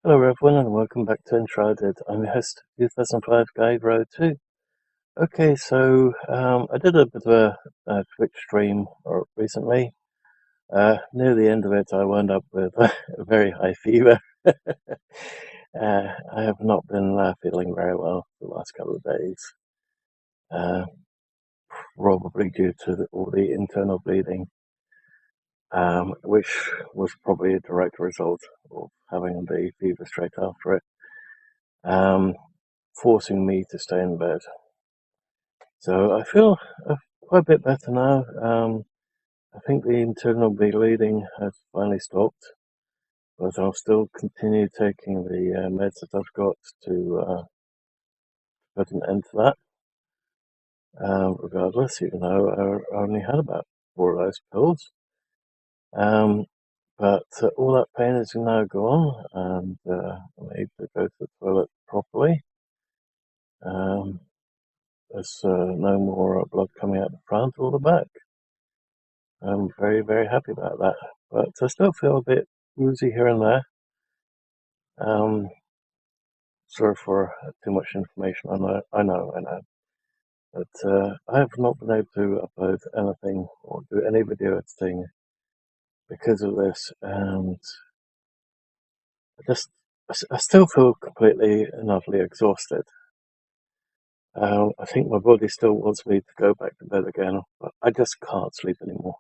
Hello everyone and welcome back to Enshrouded. I'm your host, 2005 Guide Road 2. Okay, so I did a bit of a Twitch stream recently. Near the end of it I wound up with a very high fever. I have not been feeling very well the last couple of days. Probably due to all the internal bleeding, which was probably a direct result of having the fever straight after it. Forcing me to stay in bed. So I feel quite a bit better now. I think the internal bleeding has finally stopped, but I'll still continue taking the meds that I've got to put an end to that. Regardless, even though I only had about 4 of those pills. But all that pain is now gone, and I'm able to go to the toilet properly. There's no more blood coming out the front or the back. I'm very, very happy about that. But I still feel a bit woozy here and there. Sorry for too much information. I know. But I have not been able to upload anything or do any video editing because of this, and I still feel completely and utterly exhausted. I think my body still wants me to go back to bed again, but I just can't sleep anymore.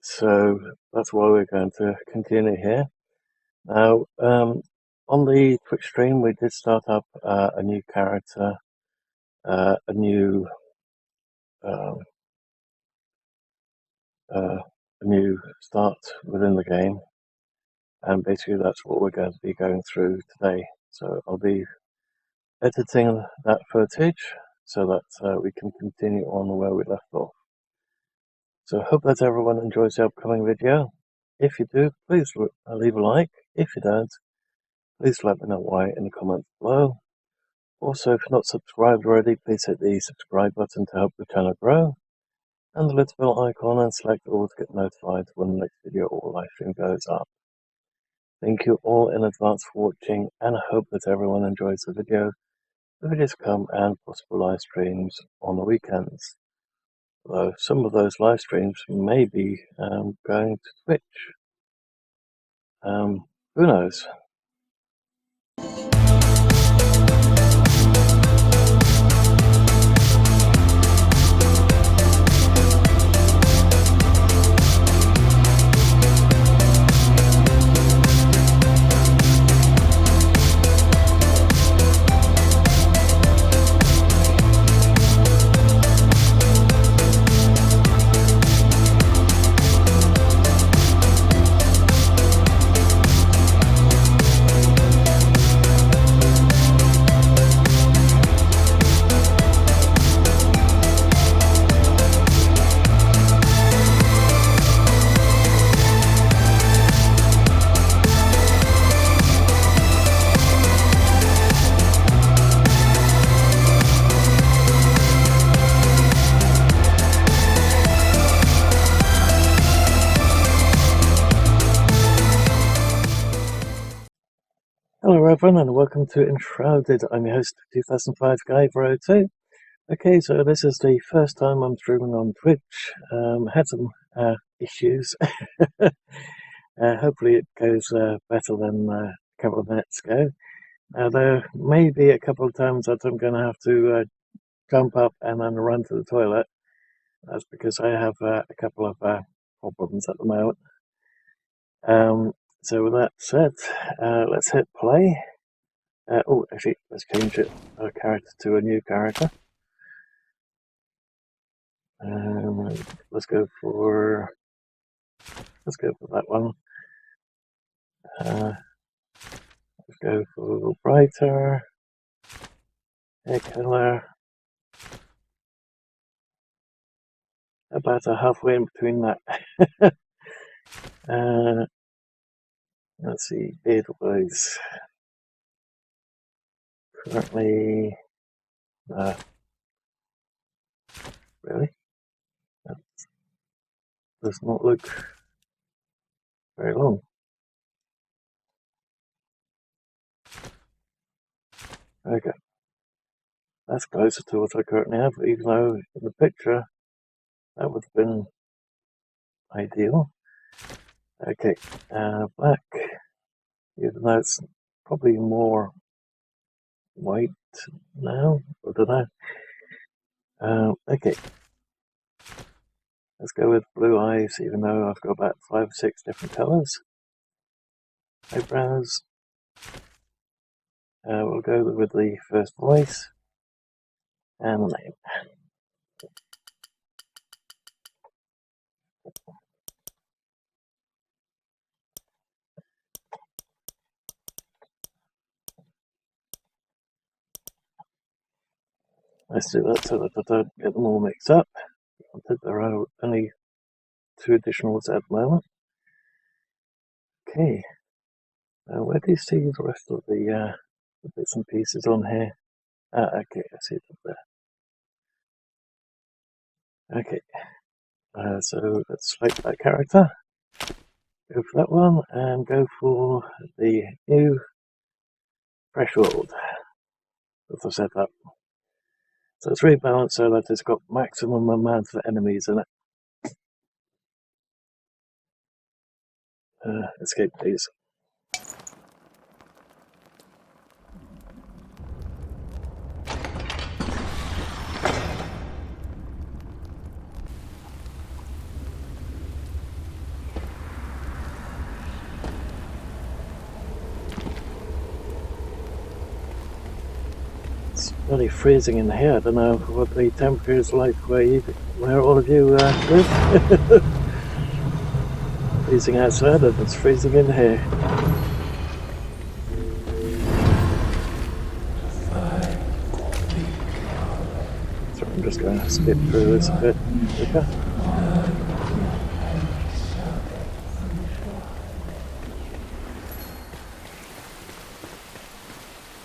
So that's why we're going to continue here. Now, on the Twitch stream, we did start up a new character, a new start within the game, and basically that's what we're going to be going through today. So I'll be editing that footage so that we can continue on where we left off. So I hope that everyone enjoys the upcoming video. If you do, please leave a like. If you don't, please let me know why in the comments below. Also, if you're not subscribed already, please hit the subscribe button to help the channel grow, and the little bell icon, and select all to get notified when the next video or live stream goes up. Thank you all in advance for watching, and I hope that everyone enjoys the videos come, and possible live streams on the weekends. Although some of those live streams may be going to Twitch. Who knows? Hello everyone and welcome to Enshrouded. I'm your host, 2005 Guide Road 2. Okay, so this is the first time I'm streaming on Twitch. Had some issues. Hopefully it goes better than a couple of minutes ago. There may be a couple of times that I'm going to have to jump up and then run to the toilet. That's because I have a couple of problems at the moment. So with that said, let's hit play. Oh, actually, let's change our character to a new character. Let's go for that one. Let's go for brighter, hair color. About halfway in between that. Let's see, beard wise. Currently, really? That does not look very long. Okay, that's closer to what I currently have, even though in the picture that would have been ideal. Okay, black, even though it's probably more white now, I don't know. Okay, let's go with blue eyes, even though I've got about 5 or 6 different colours. Eyebrows, we'll go with the first voice and the name. Let's do that so that I don't get them all mixed up. I think there are only 2 additionals at the moment. Okay, where do you see the rest of the bits and pieces on here? Okay, I see it up there. Okay, so let's select that character, go for that one, and go for the new fresh world that I've set up. So it's rebalanced so that it's got maximum amount of enemies in it. Escape please. It's really freezing in here. I don't know what the temperature is like where all of you live. Freezing outside and it's freezing in here. So I'm just going to skip through this a bit quicker.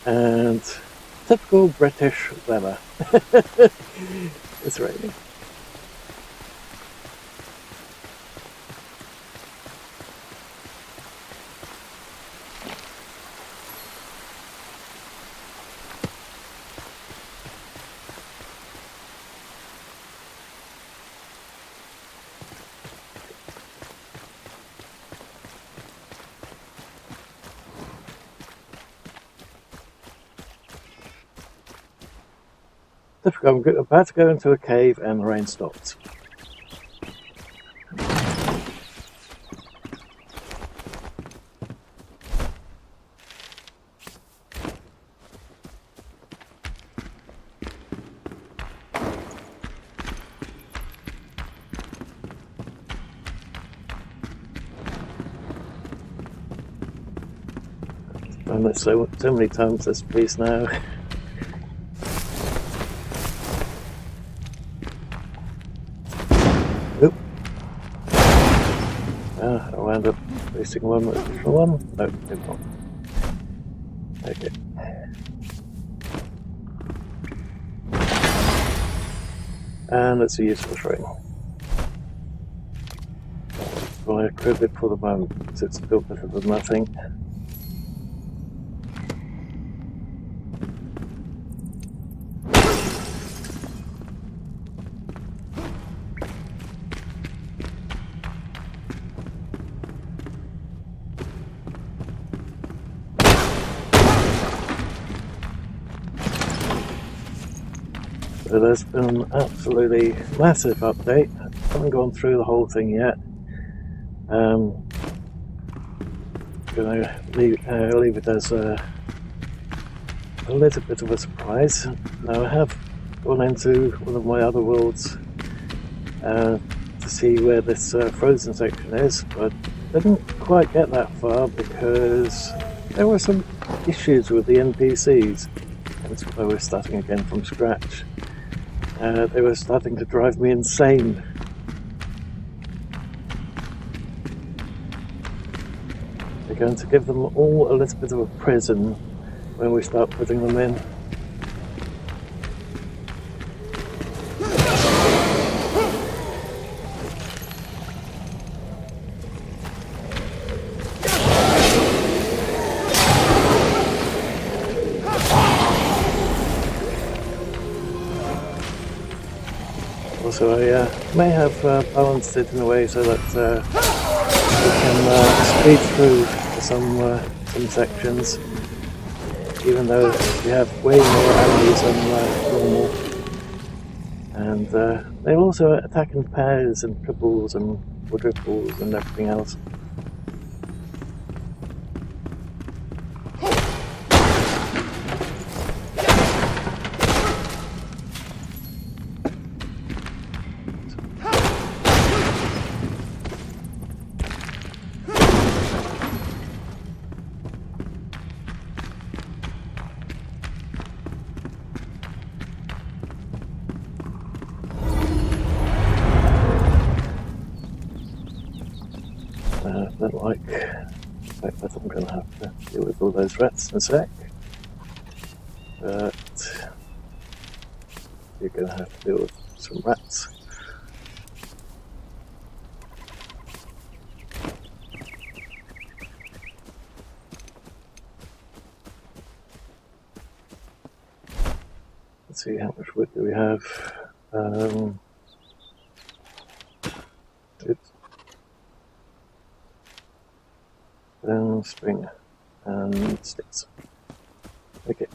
And typical British weather. It's raining. I'm about to go into a cave and the rain stopped. I've done this so many times this piece now. Oop. I wound up placing one additional one. No, did not. Okay. And it's a useless ring. Well, I equip it for the moment because it's still better than nothing. So there's been an absolutely massive update. I haven't gone through the whole thing yet. Gonna leave it as a little bit of a surprise. Now I have gone into one of my other worlds to see where this frozen section is, but didn't quite get that far because there were some issues with the NPCs. That's why we're starting again from scratch. They were starting to drive me insane. We're going to give them all a little bit of a prison when we start putting them in. also I may have balanced it in a way so that we can speed through some sections, even though we have way more enemies than normal. And they also attack in pairs and triples and quadruples and everything else. Don't like the fact that I'm going to have to deal with all those rats in a sec, but you're going to have to deal with some rats. Let's see, how much wood do we have? String and sticks. Okay.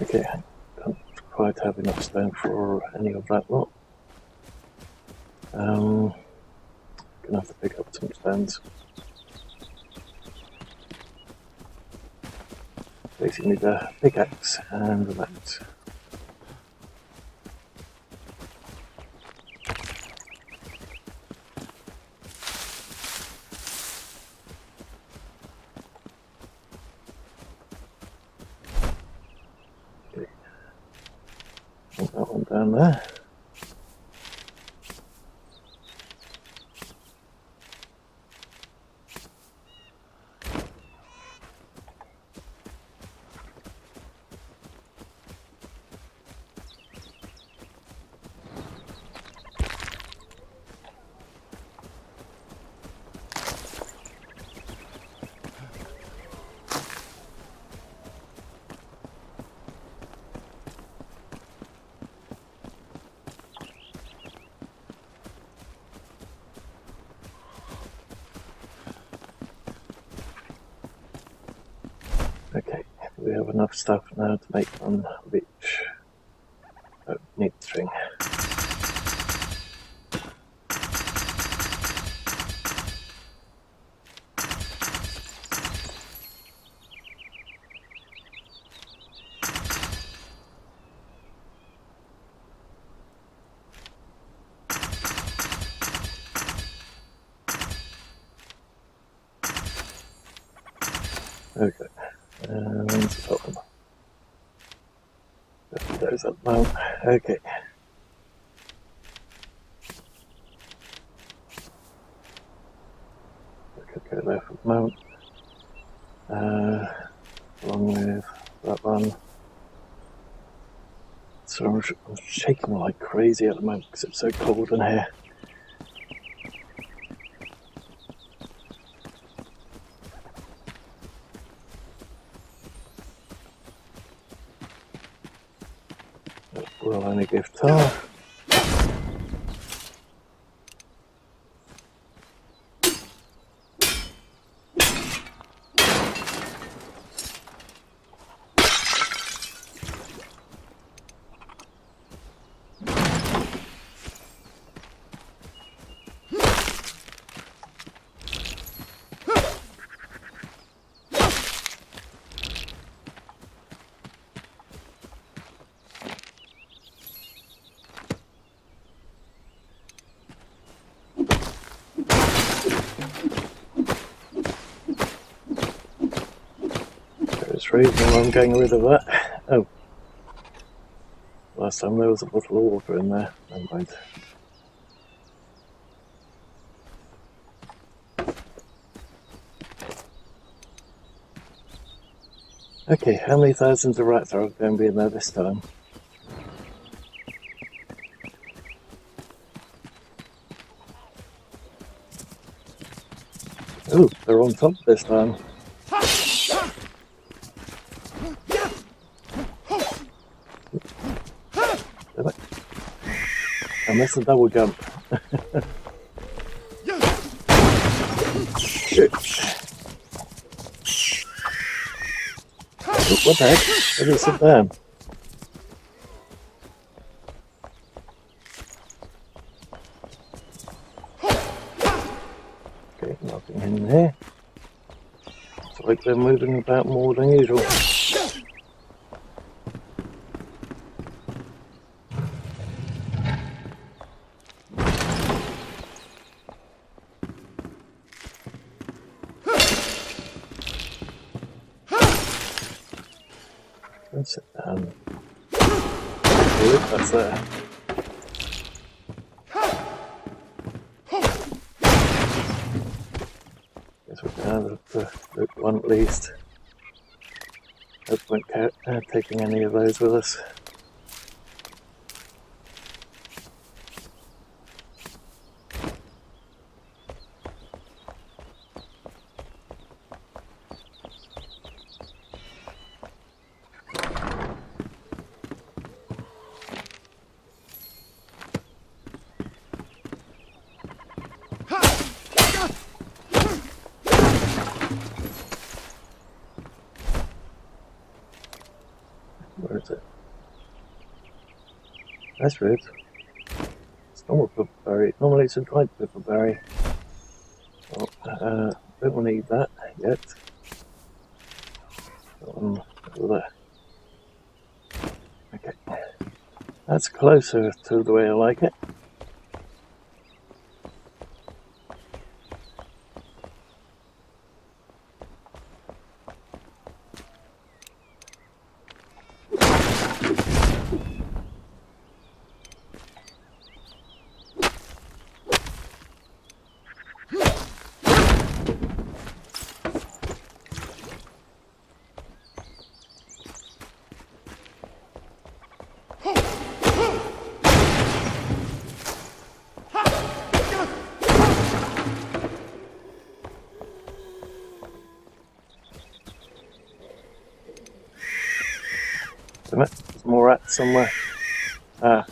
Okay, I don't quite have enough stone for any of that lot. Gonna have to pick up some stones. Basically need a pickaxe and a axe. Okay, put that one down there. Okay, we have enough stuff now to make one of each. Oh, need string. Okay, and that one. There's that mount. Okay. I could go there for the mount. Along with that one. So I'm shaking like crazy at the moment because it's so cold in here. We'll only give tar. There's reason why I'm getting rid of that. Oh. last time. There was a bottle of water in there. Never mind. Okay, how many thousands of rats are going to be in there this time? Ooh, they're on top this time. I missed a double jump. Shit. Oh, what the heck? Where did it sit down? Okay, nothing in here. It's like they're moving about more than usual. Let's sit down. Oh, that's there. Guess we can have the one at least. No point taking any of those with us. Where is it? That's weird. It's normal pepperberry. Normally it's a dried pepperberry. Well, don't want to eat that yet. Over there. Okay. That's closer to the way I like it. There's more rats somewhere. Ah.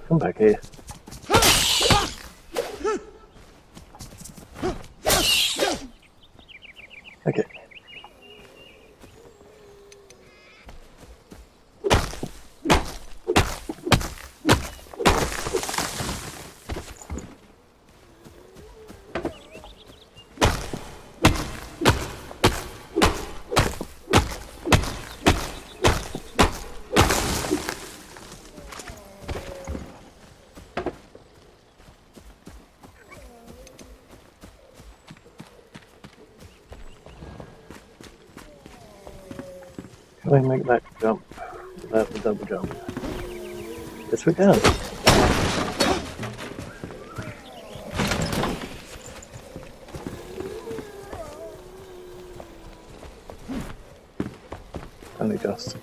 Come back here. Okay. Can I make that jump without the double jump? Yes, we can. Only just.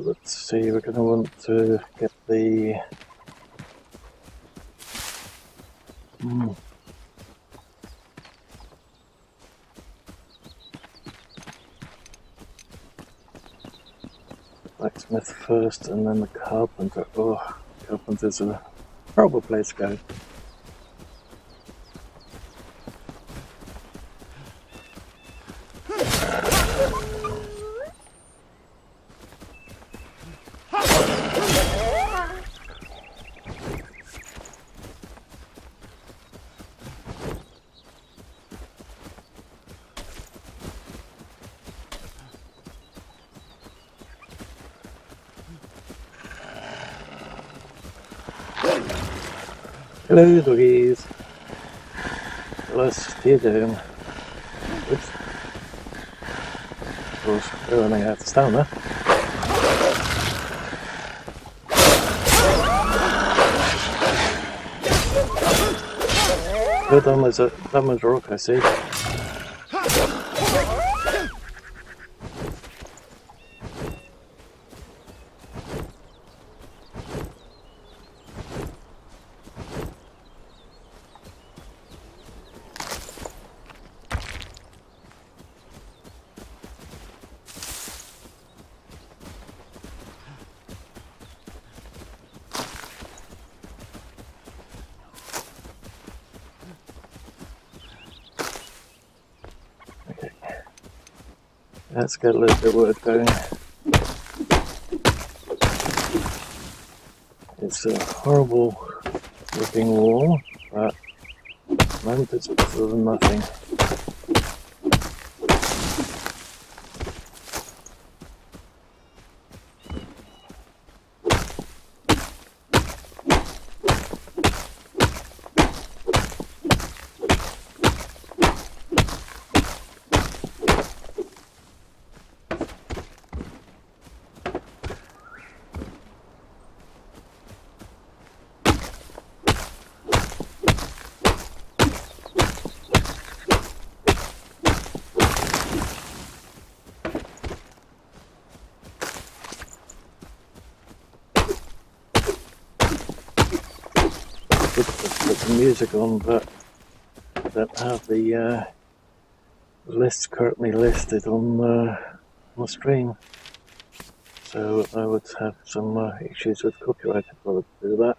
Let's see, we're going to want to get the blacksmith first and then the carpenter. Oh, carpenter's a horrible place to go. Hello doggies. Tell us how you doing. Oops. Of course, we're running out of stamina. Good damage rock, I see. Let's get a little bit of work going. It's a horrible looking wall, but at the moment it's better than nothing. Put the music on, but I don't have the list currently listed on the stream, so I would have some issues with copyright if I would do that.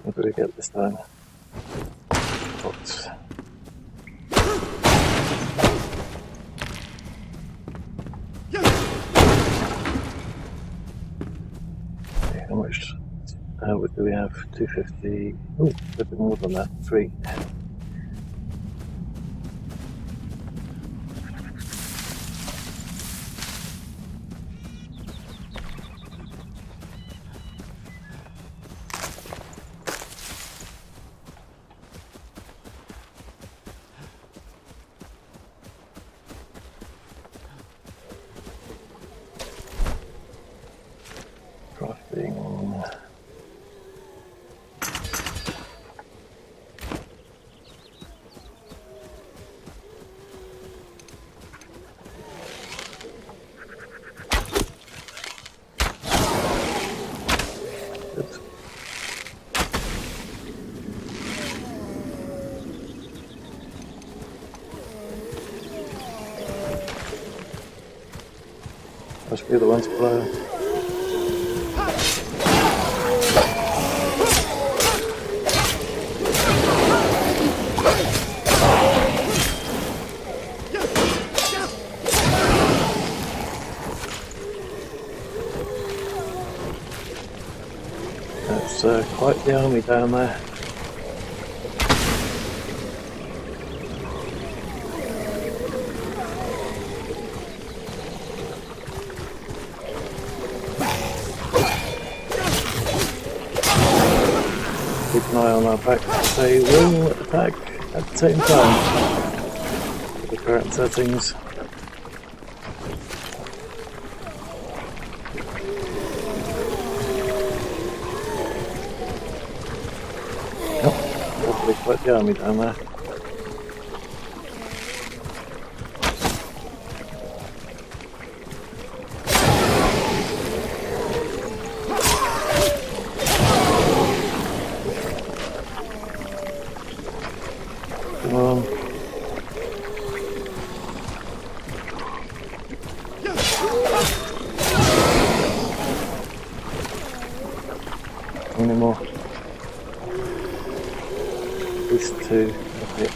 What do we get this time? Oops. Okay, how much what do we have? 250. Oh, a bit more than that. 3. Crafting. Good. Must be the ones below. That's quite the army down there. Keep an eye on our back. They will attack at the same time with the current settings. Probably quite the army down there. Come on. Any more? At least 2. Okay.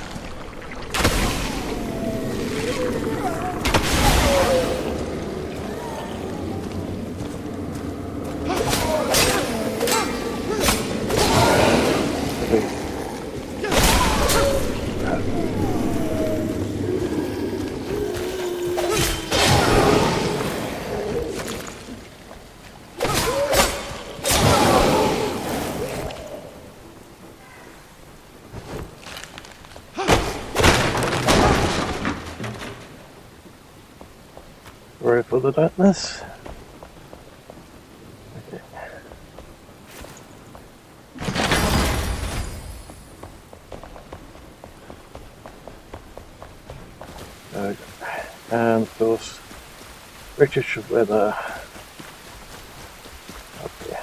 for the darkness. Okay. There we go. And of course, British weather. Up here.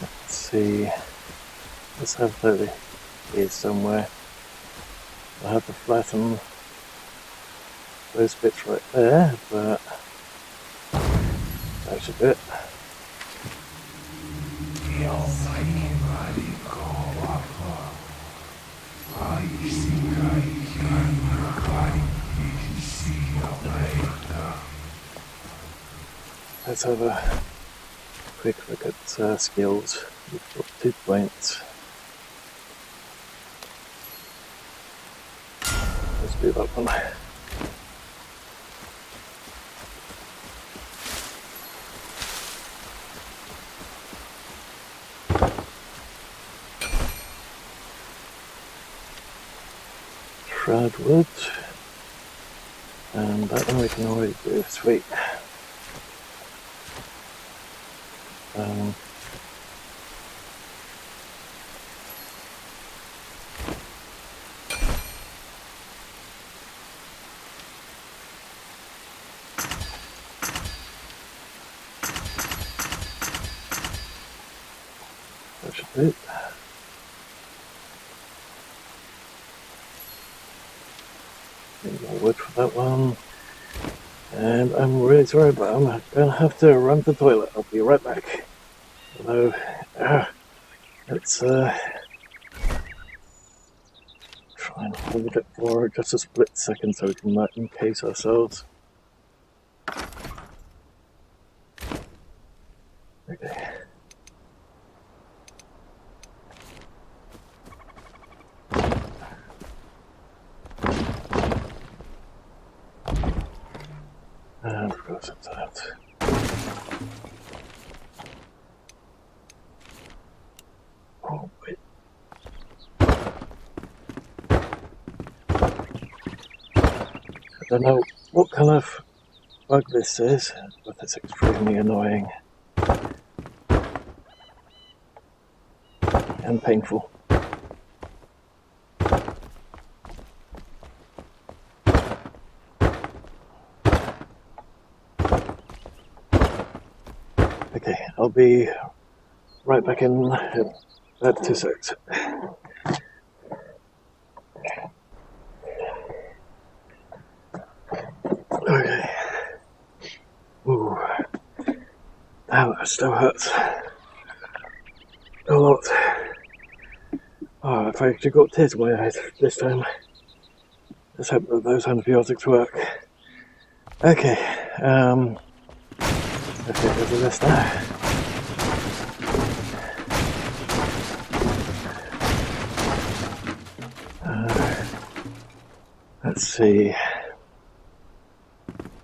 Let's see. Let's have 30 here somewhere. I have to flatten those bits right there, but that should do it. Let's have a quick look at skills. We've got 2 points. Let's do that one. Enshrouded. And that one we can already do. Sweet. That should do it. Need more wood for that one. And I'm really sorry, but I'm gonna have to run to the toilet. I'll be right back. Although, let's try and hold it for just a split second so we can not encase ourselves. Okay. And of course it's that. Oh wait. I don't know what kind of bug this is, but it's extremely annoying and painful. Okay, I'll be right back in about 2 seconds. Okay. Ooh. Ow, that still hurts. A lot. Oh, I've actually got tears in my eyes this time. Let's hope that those antibiotics work. Okay, let's get rid of this now. Let's see.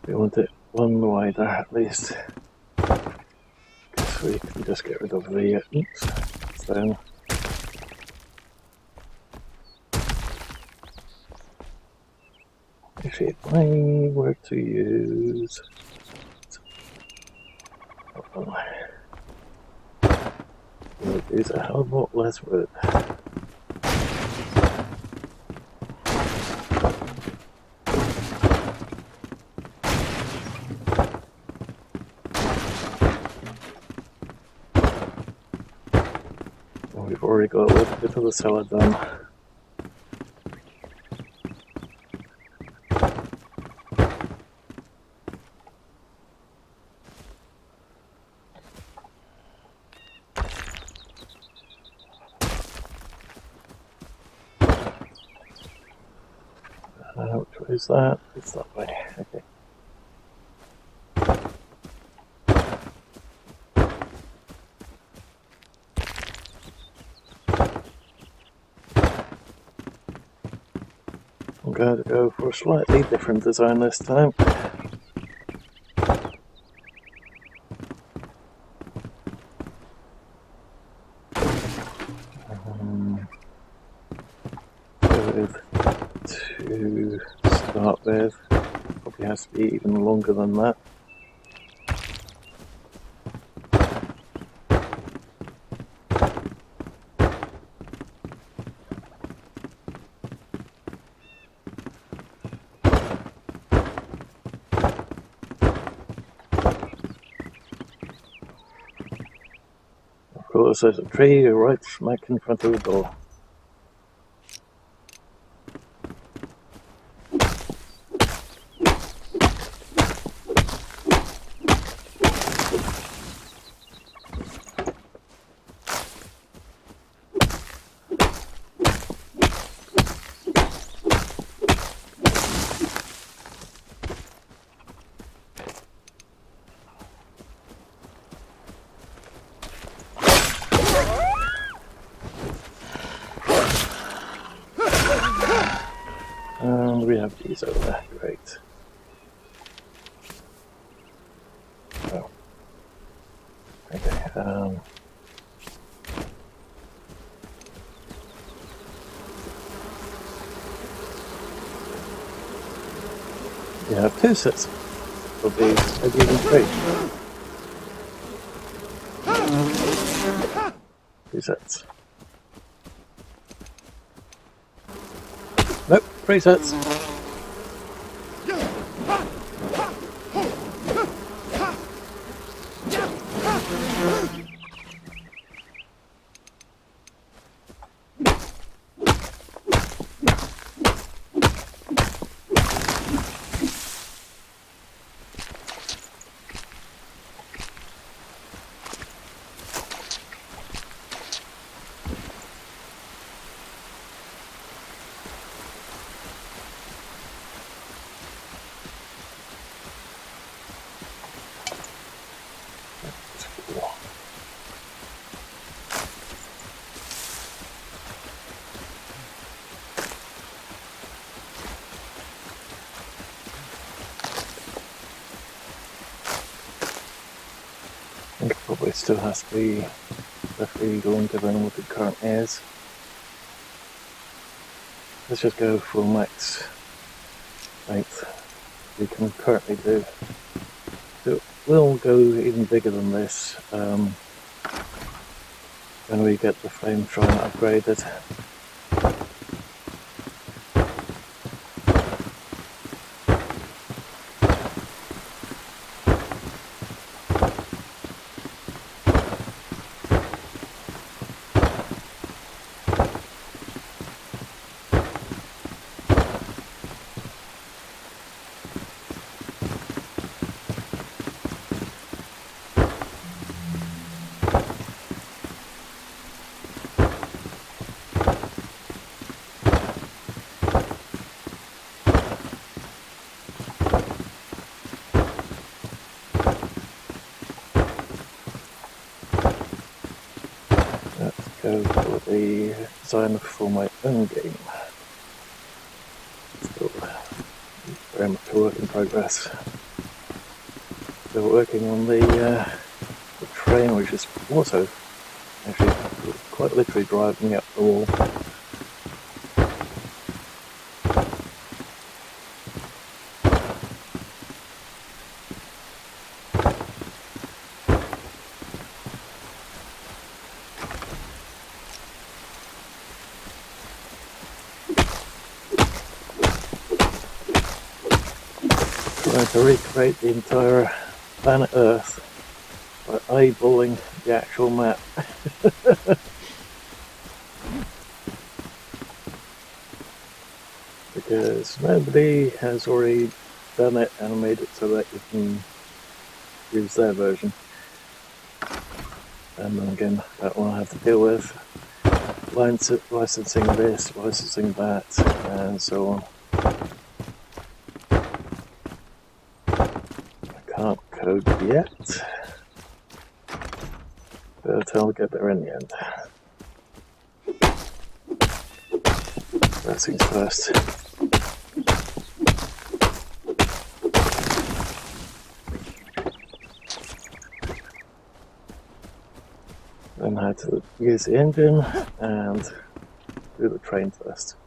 We want it one wider at least. So we can just get rid of the stone. If it might work to use. We'll use a hell of a lot less wood. We've already got a little bit of the cellar done. Which way is that? It's that way. Okay. I'm going to go for a slightly different design this time. with to start with. Probably has to be even longer than that. Of course, there's a tree right smack in front of the door. And we have these over there, great. Oh. Okay, you have two sets of these, maybe even three. Two sets. Nope, three sets. I think it probably still has to be definitely longer than what it currently is. Let's just go for max length we can currently do. So we'll go even bigger than this when we get the flame shrine upgraded. Go for the design for my own game. Still very much a work in progress. Still working on the train, which is also actually quite literally driving up the wall. Trying to recreate the entire planet Earth by eyeballing the actual map. Because nobody has already done it and made it so that you can use their version. And then again, that one I have to deal with. Licensing this, licensing that, and so on. Can't code yet, but I'll get there in the end. First things first. Then how to use the engine and do the train first.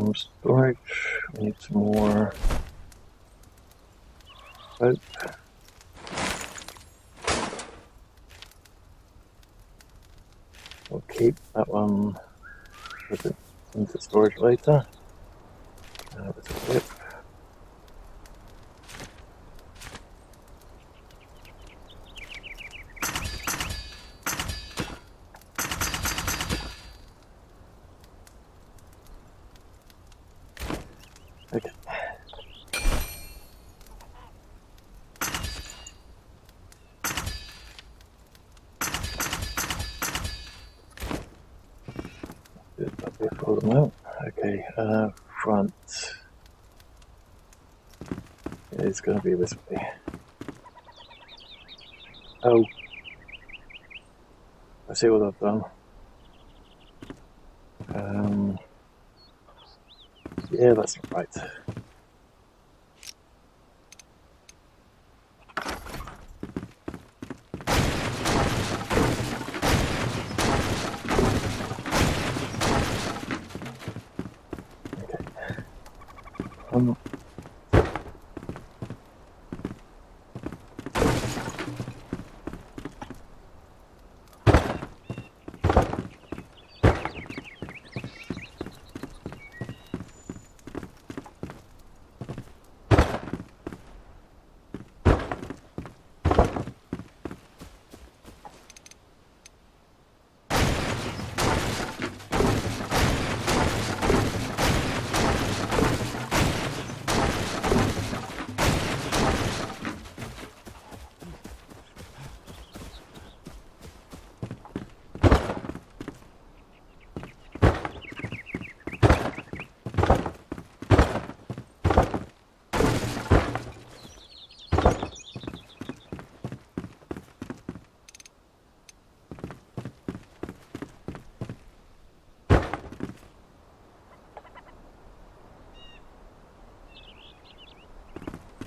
some storage. We need some more rope. We'll keep that one, put it into storage later. With a whip. Okay. That'll be a full amount. Okay, front is going to be this way. Oh, I see what I've done. Yeah, that's not right. Okay.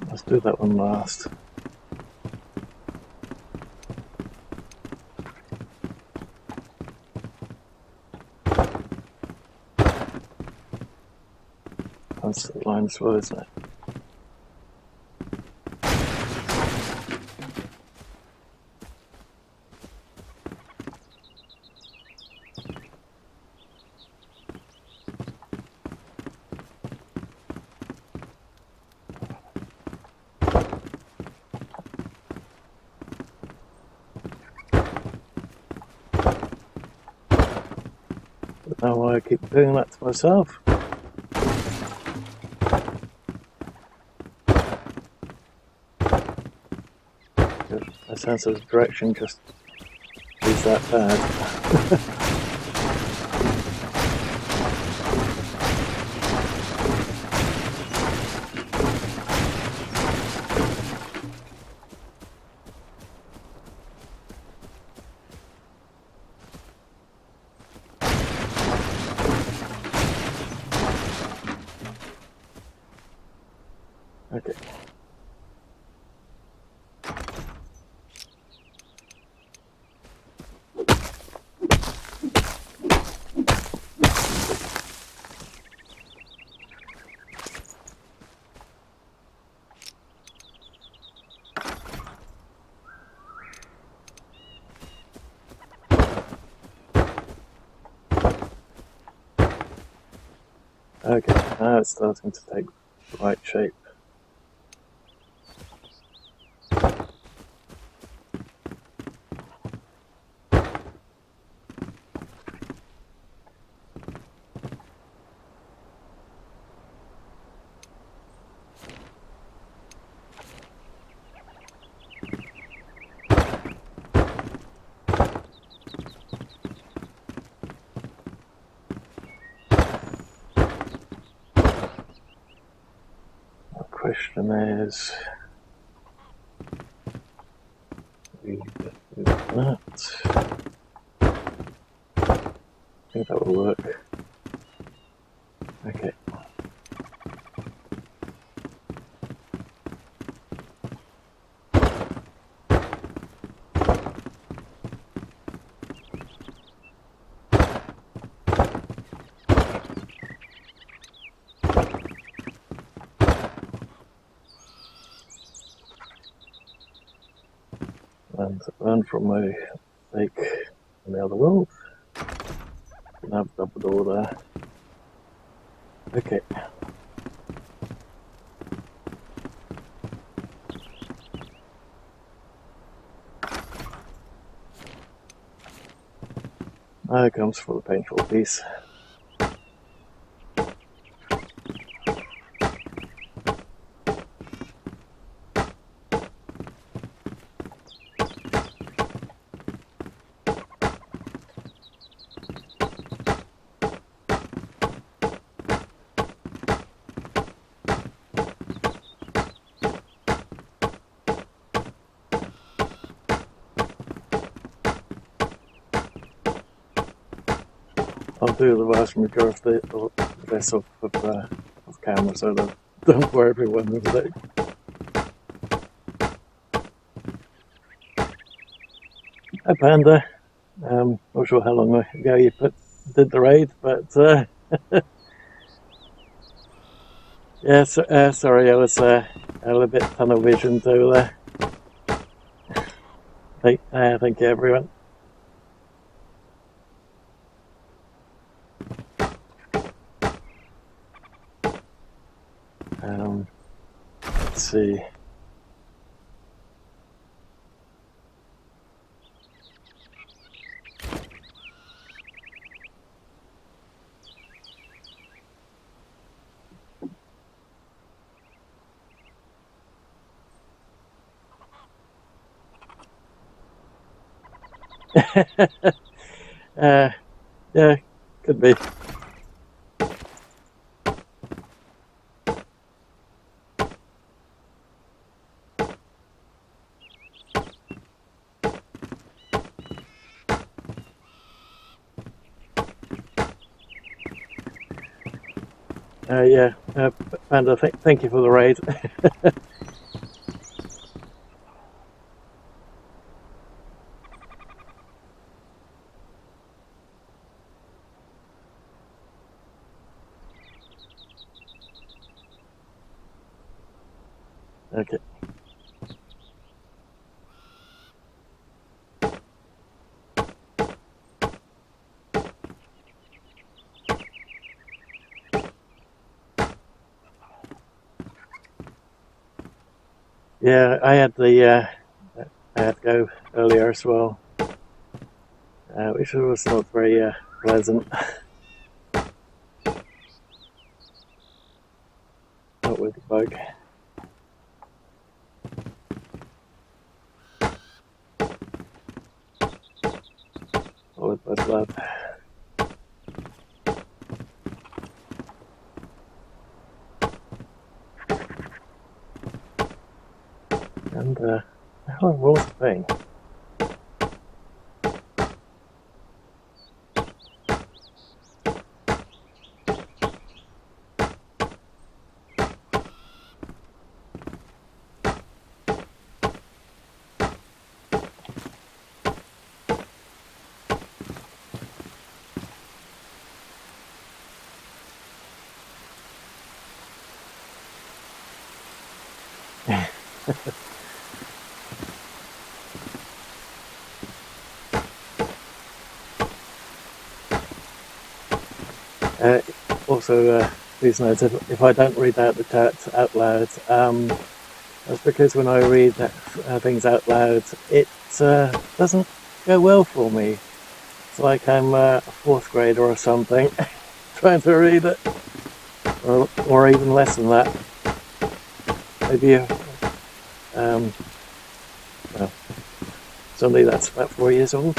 Let's do that one last. That's the line as well, isn't it? But now I keep doing that to myself. My sense of direction just is that bad. Okay. Okay, now it's starting to take the right shape. The question is, we do that. I think that will work. Okay. and learn from my mistake in the other world. Didn't have a double door there. Okay. Now it comes for the painful piece. I'll do the vast majority of this off camera, so don't worry everyone with it. Hi Panda, not sure how long ago you did the raid, but yes, sorry, I was a little bit tunnel vision to thank you everyone. Let's see. Yeah, could be. Yeah, Panda, thank you for the raid. Okay. Yeah, I had to go earlier as well, which was not very pleasant. Not with the bug. Or with my blood. And how was the thing? Also, please note if I don't read out the chat out loud, that's because when I read things out loud, it doesn't go well for me. It's like I'm a fourth grader or something trying to read it, or even less than that. Maybe well, somebody that's about 4 years old.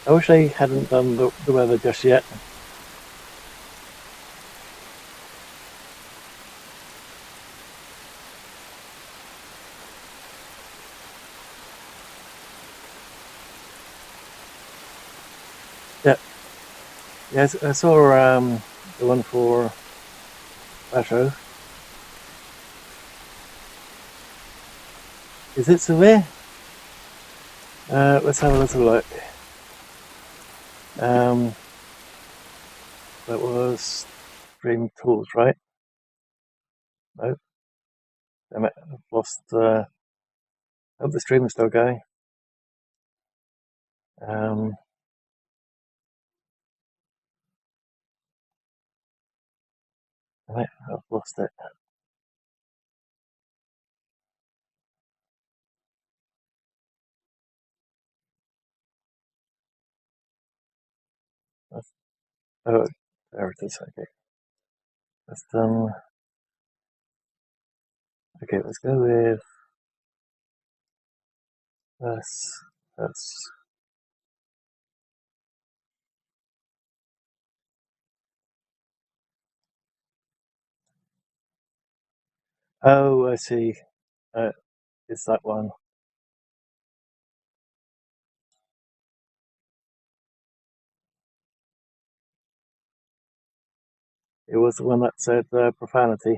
I wish I hadn't done the weather just yet. Yeah. Yes, I saw the one for Basho. Is it severe? Let's have a little look. That was Stream Tools, right? No. Damn it, I've lost. Hope the stream is still going. Right, I've lost it. Oh, there it is. Okay, that's done. Okay, let's go with this. That's oh, I see. It's that one. It was the one that said profanity.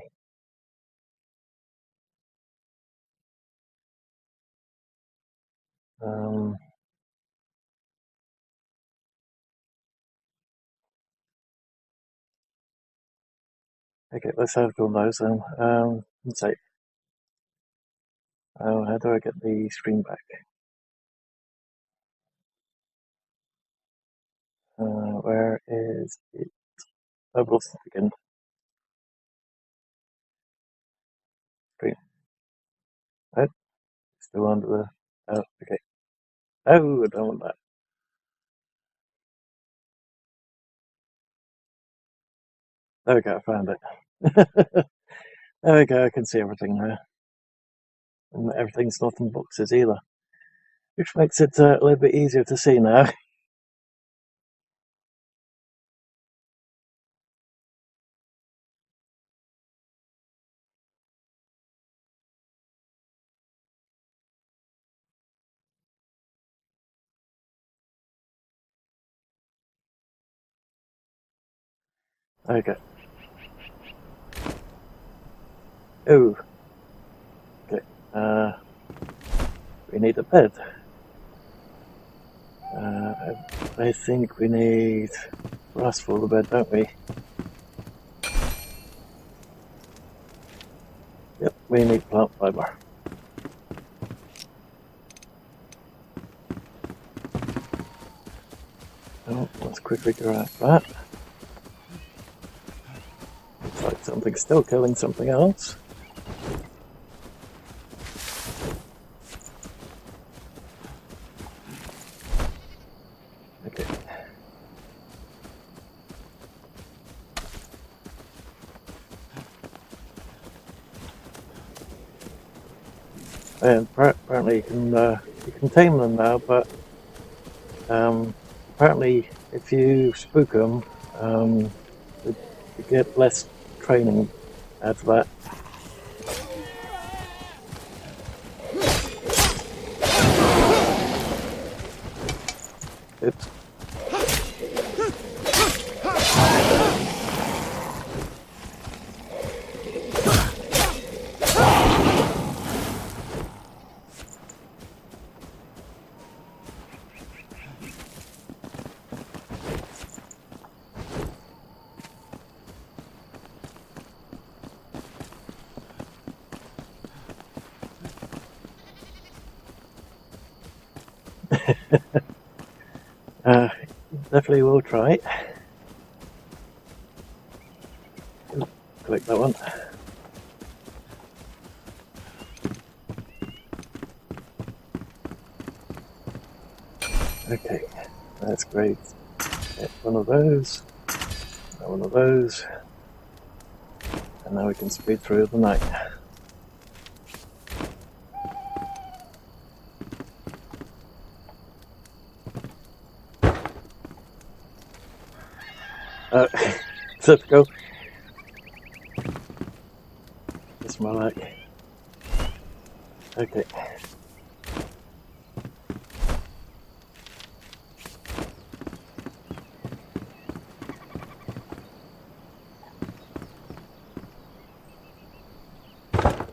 Um, okay, let's have all those then. Let's see. Oh, how do I get the screen back? Where is it? I've lost it again. Screen. Oh, still under the. Oh, okay. Oh, I don't want that. There we go, I found it. There we go, I can see everything now. And everything's not in boxes either, which makes it a little bit easier to see now. Okay. Oh, okay. We need a bed. I think we need brass for the bed, don't we? Yep, we need plant fiber. Oh, let's quickly grab that. Looks like something's still killing something else. Okay. And apparently you can tame them now, but apparently if you spook them, you get less training out of that. Oops. Definitely will try. Click that one. Okay, that's great. Get one of those, one of those. And now we can speed through the night. Typical. That's my luck. Okay.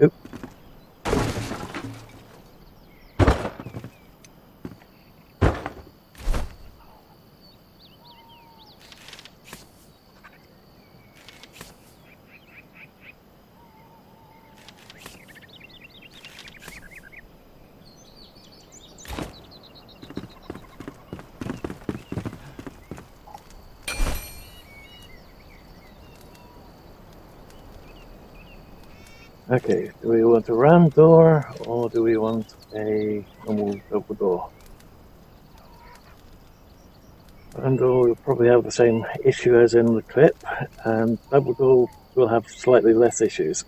Oop. Okay, do we want a round door or do we want a normal double door? Round door will probably have the same issue as in the clip, and double door will have slightly less issues.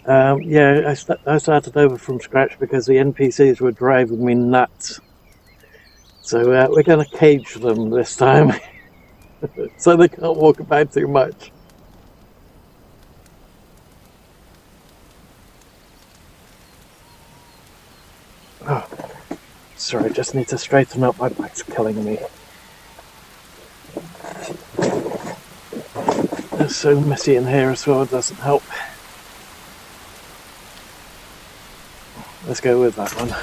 Yeah, I started over from scratch because the NPCs were driving me nuts. So we're going to cage them this time, so they can't walk about too much. Oh, sorry, I just need to straighten up. My back's killing me. It's so messy in here as well, it doesn't help. Let's go with that one.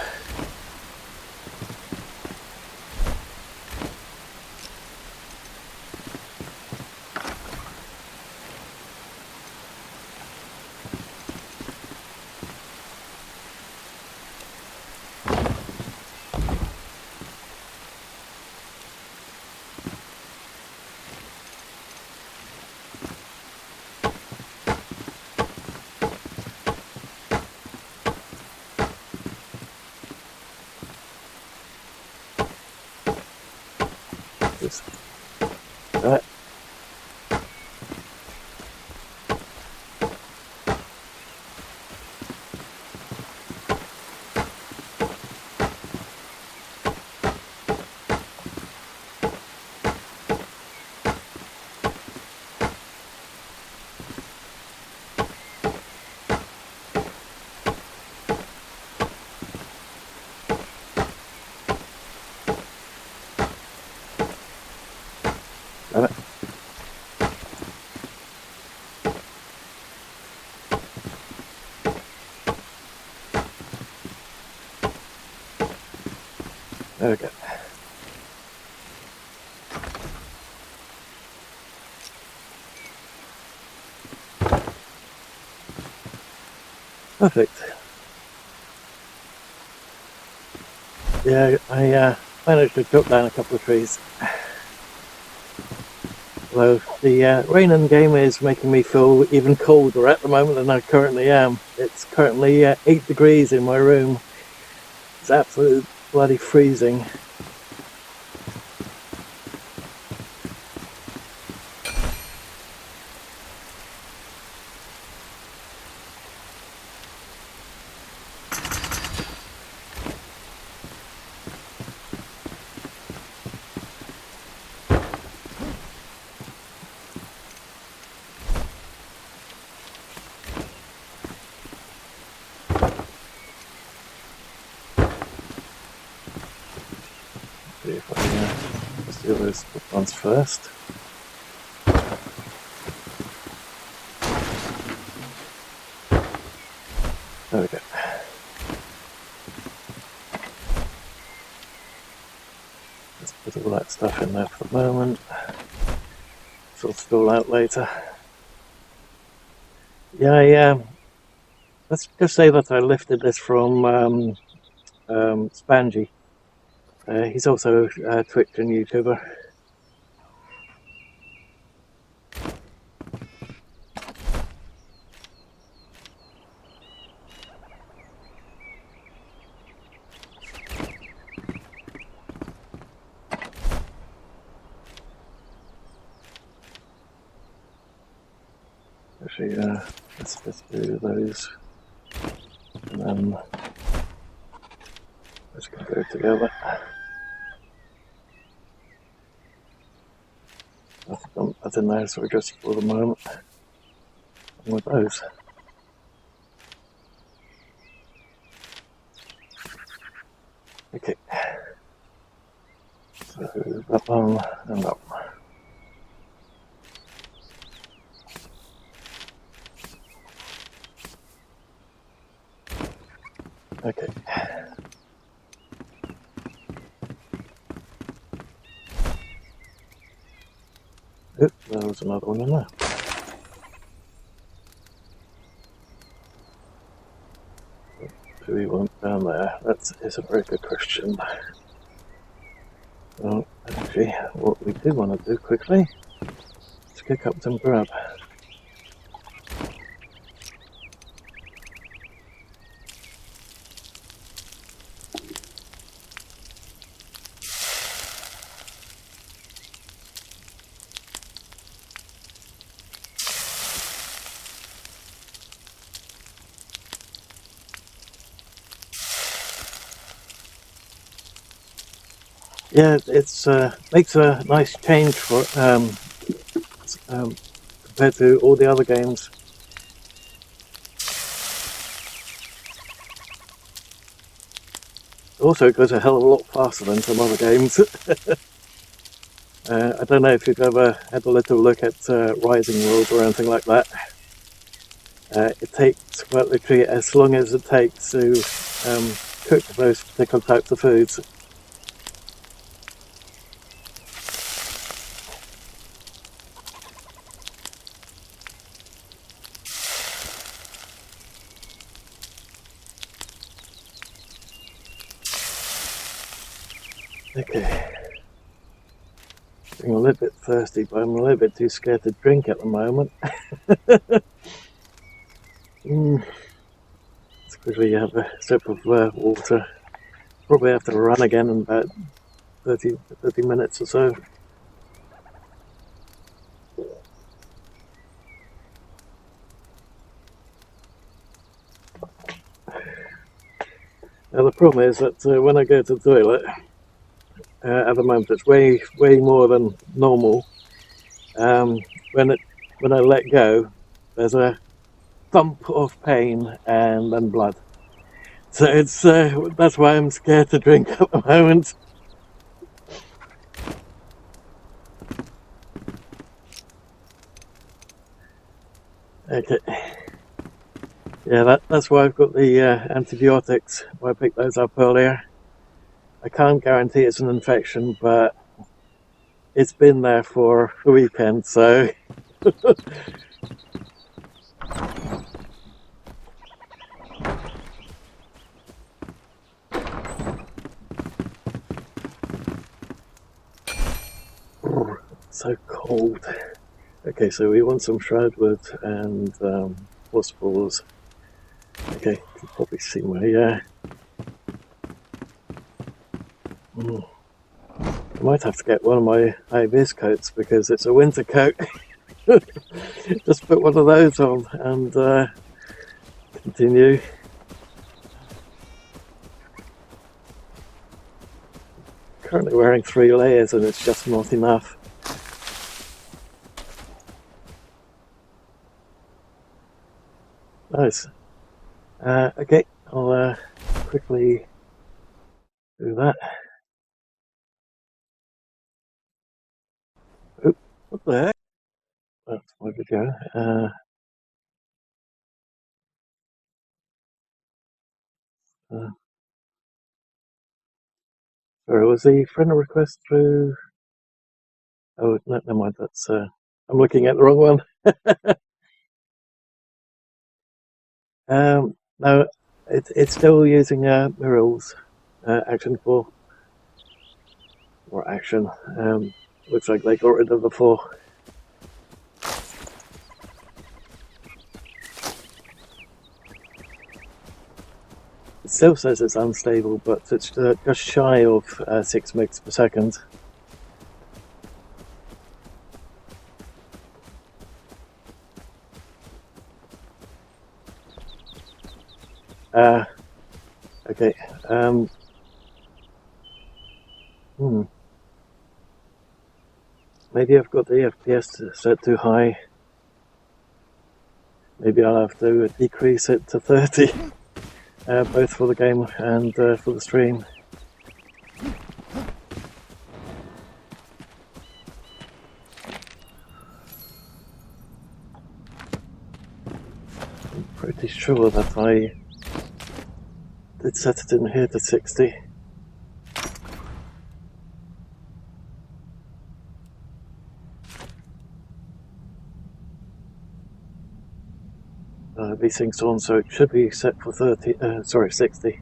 Just that. Damn it. There we go. Perfect. Yeah, I managed to chop down a couple of trees. Although the rain in the game is making me feel even colder at the moment than I currently am. It's currently 8 degrees in my room. It's absolutely bloody freezing. See if I can just do those ones first. There we go. Let's put all that stuff in there for the moment. Sort it all out later. Yeah, let's just say that I lifted this from Spangy. He's also a Twitch and YouTuber. actually, let's do those, and then let's go together. I've done that in there, so just for the moment, and with those. Okay, so that one and that one. Okay. Oop, there was another one in there. Do we want down there? That is a very good question. Well, actually, what we do want to do quickly is kick up some grub. Yeah, it's makes a nice change for compared to all the other games. Also, it goes a hell of a lot faster than some other games. I don't know if you've ever had a little look at Rising World or anything like that. It takes quite literally as long as it takes to cook those particular types of foods. Okay. I'm a little bit thirsty, but I'm a little bit too scared to drink at the moment. Especially you have a sip of water. Probably have to run again in about 30 minutes or so. Now the problem is that when I go to the toilet, at the moment it's way more than normal. When I let go, there's a thump of pain and then blood. So it's that's why I'm scared to drink at the moment. Okay. Yeah, that's why I've got the antibiotics. Why I picked those up earlier. I can't guarantee it's an infection, but it's been there for a weekend, so. So cold. Okay, so we want some shroudwood and wasp balls. Okay, you can probably see my I might have to get one of my high-vis coats because it's a winter coat. Just put one of those on and continue. Currently wearing 3 layers and it's just not enough. Nice. Okay, I'll quickly do that. Oop, what the heck? That's my video. Sorry, was the friend request through? Oh, no, never mind. That's I'm looking at the wrong one. No, it's still using Mirror's action 4 or action. Looks like they got rid of the 4. It still says it's unstable, but it's just shy of 6 megs per second. Okay. Maybe I've got the FPS set too high. Maybe I'll have to decrease it to 30, both for the game and for the stream. I'm pretty sure that I did set it in here to 60. VSyncs on, so it should be set for 60.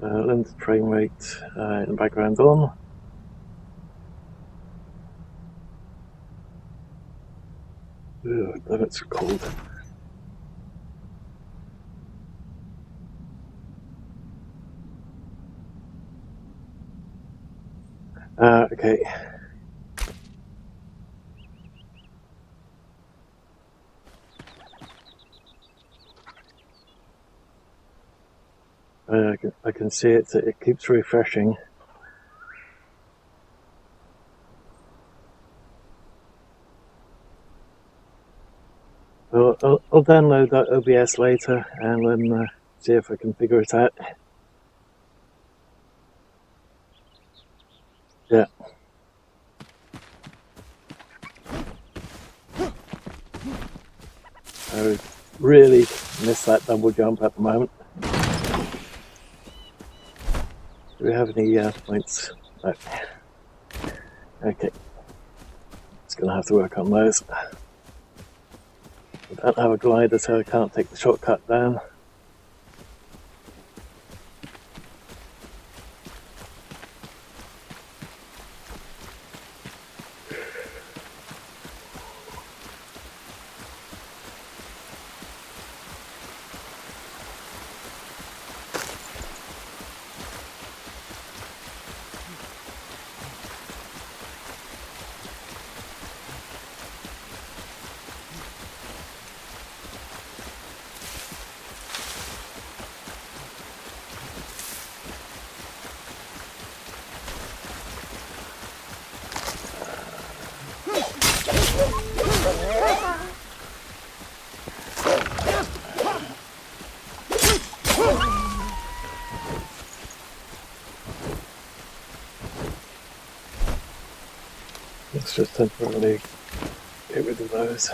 Limited frame rate in the background on. Ugh, then it's cold. Okay. I can see it. It keeps refreshing. I'll download that OBS later and then see if I can figure it out. Yeah. I really miss that double jump at the moment. Do we have any points? No. Okay. Just gonna have to work on those. I don't have a glider, so I can't take the shortcut down. Let's just temporarily get rid of those.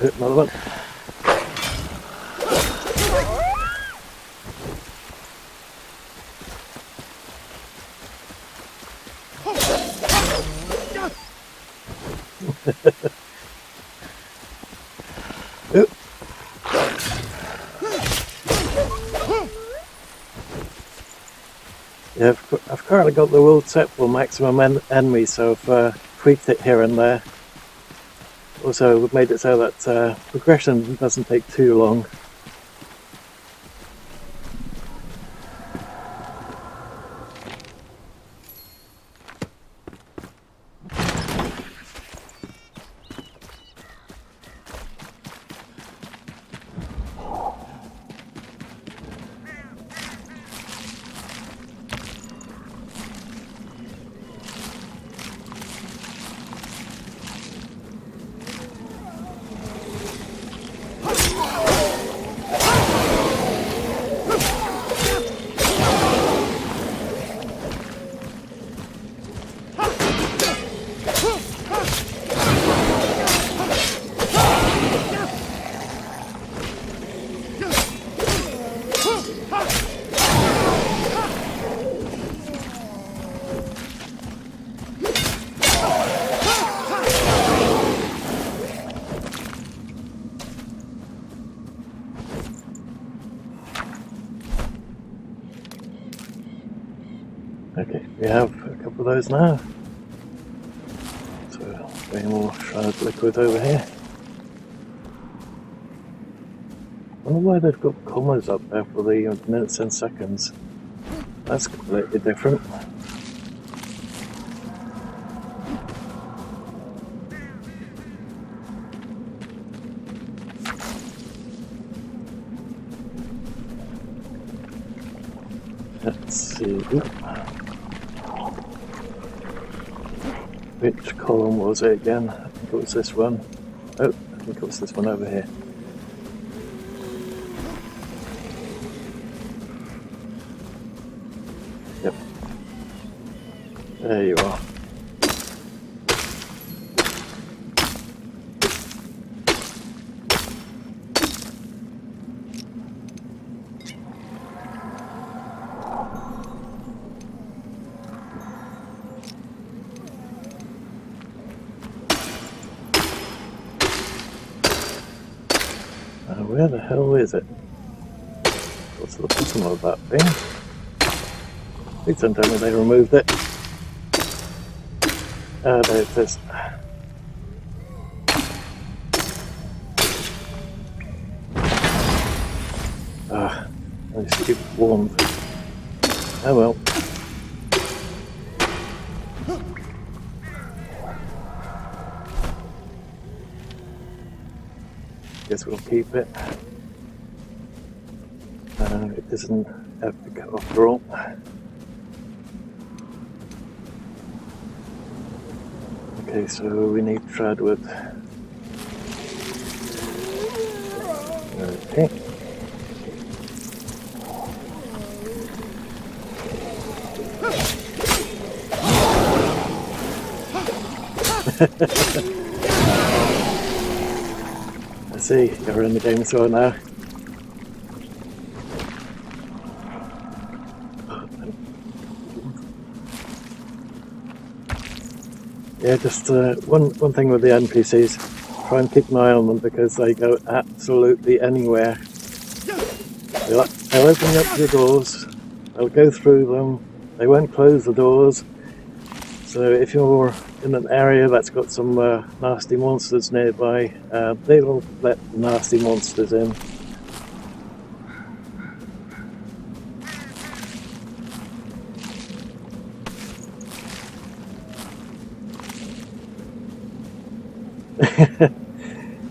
Another one. Yeah, I've currently got the world set for maximum enemies, so I've tweaked it here and there. Also, we've made it so that progression doesn't take too long. for those now. So, way more shroud liquid over here. I wonder why they've got commas up there for the minutes and seconds. That's completely different. Let's see. Which column was it again? I think it was this one. Oh, I think it was this one over here. Yep. There you are. Where the hell is it? What's at the bottom of that thing? Please don't tell me they removed it. Ah, there it is. Ah, I stupid warm. Oh well. Guess we'll keep it. It isn't epic after all. Okay, so we need Enshrouded. Okay. I see, you're in the game as well now. Yeah, just one thing with the NPCs, try and keep an eye on them because they go absolutely anywhere. They'll open up the doors, they'll go through them, they won't close the doors. So if you're in an area that's got some nasty monsters nearby, they will let the nasty monsters in.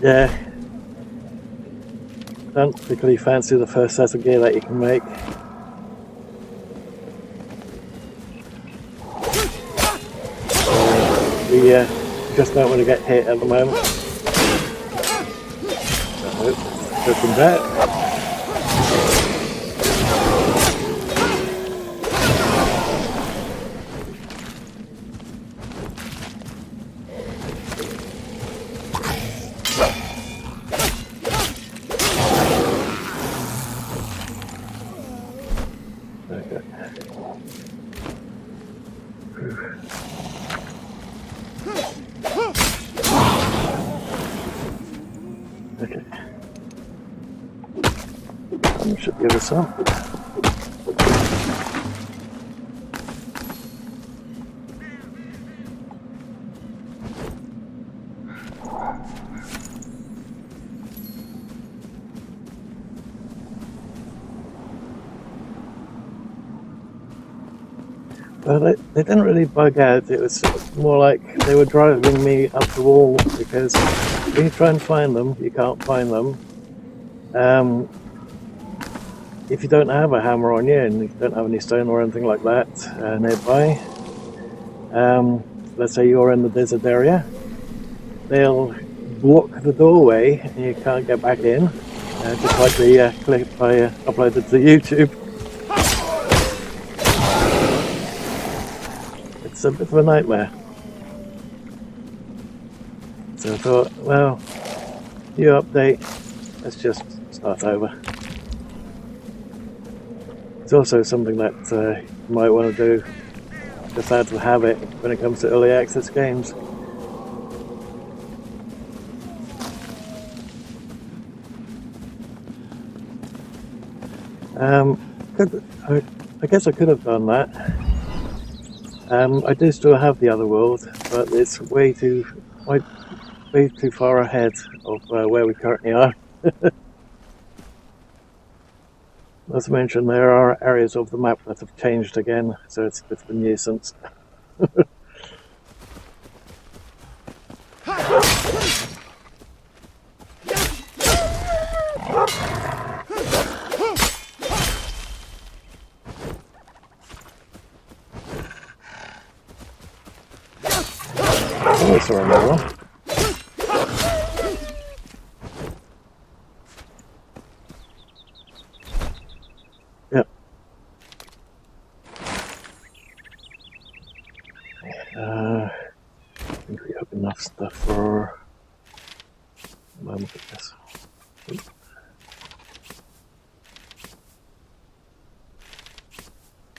Yeah, don't particularly fancy the first set of gear that you can make. We just don't want to get hit at the moment. Go from there. Okay. Should give us some. Well, they didn't really bug out. It was more like they were driving me up the wall because when you try and find them, you can't find them. If you don't have a hammer on you and you don't have any stone or anything like that nearby, let's say you're in the desert area, they'll block the doorway and you can't get back in, just like the clip I uploaded to YouTube. It's a bit of a nightmare. So I thought, well, new update, let's just start over. It's also something that you might want to do just out of habit when it comes to early access games. I guess I could have done that. I do still have the other world, but it's way too far ahead of where we currently are. As I mentioned, there are areas of the map that have changed again, so it's a bit of a nuisance. Oh, I saw another one. Yep. I think we have enough stuff for a moment, I guess.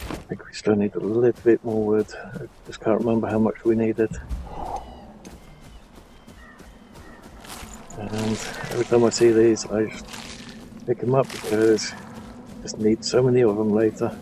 I think we still need a little bit more wood. I just can't remember how much we needed. And every time I see these, I just pick them up because I just need so many of them later.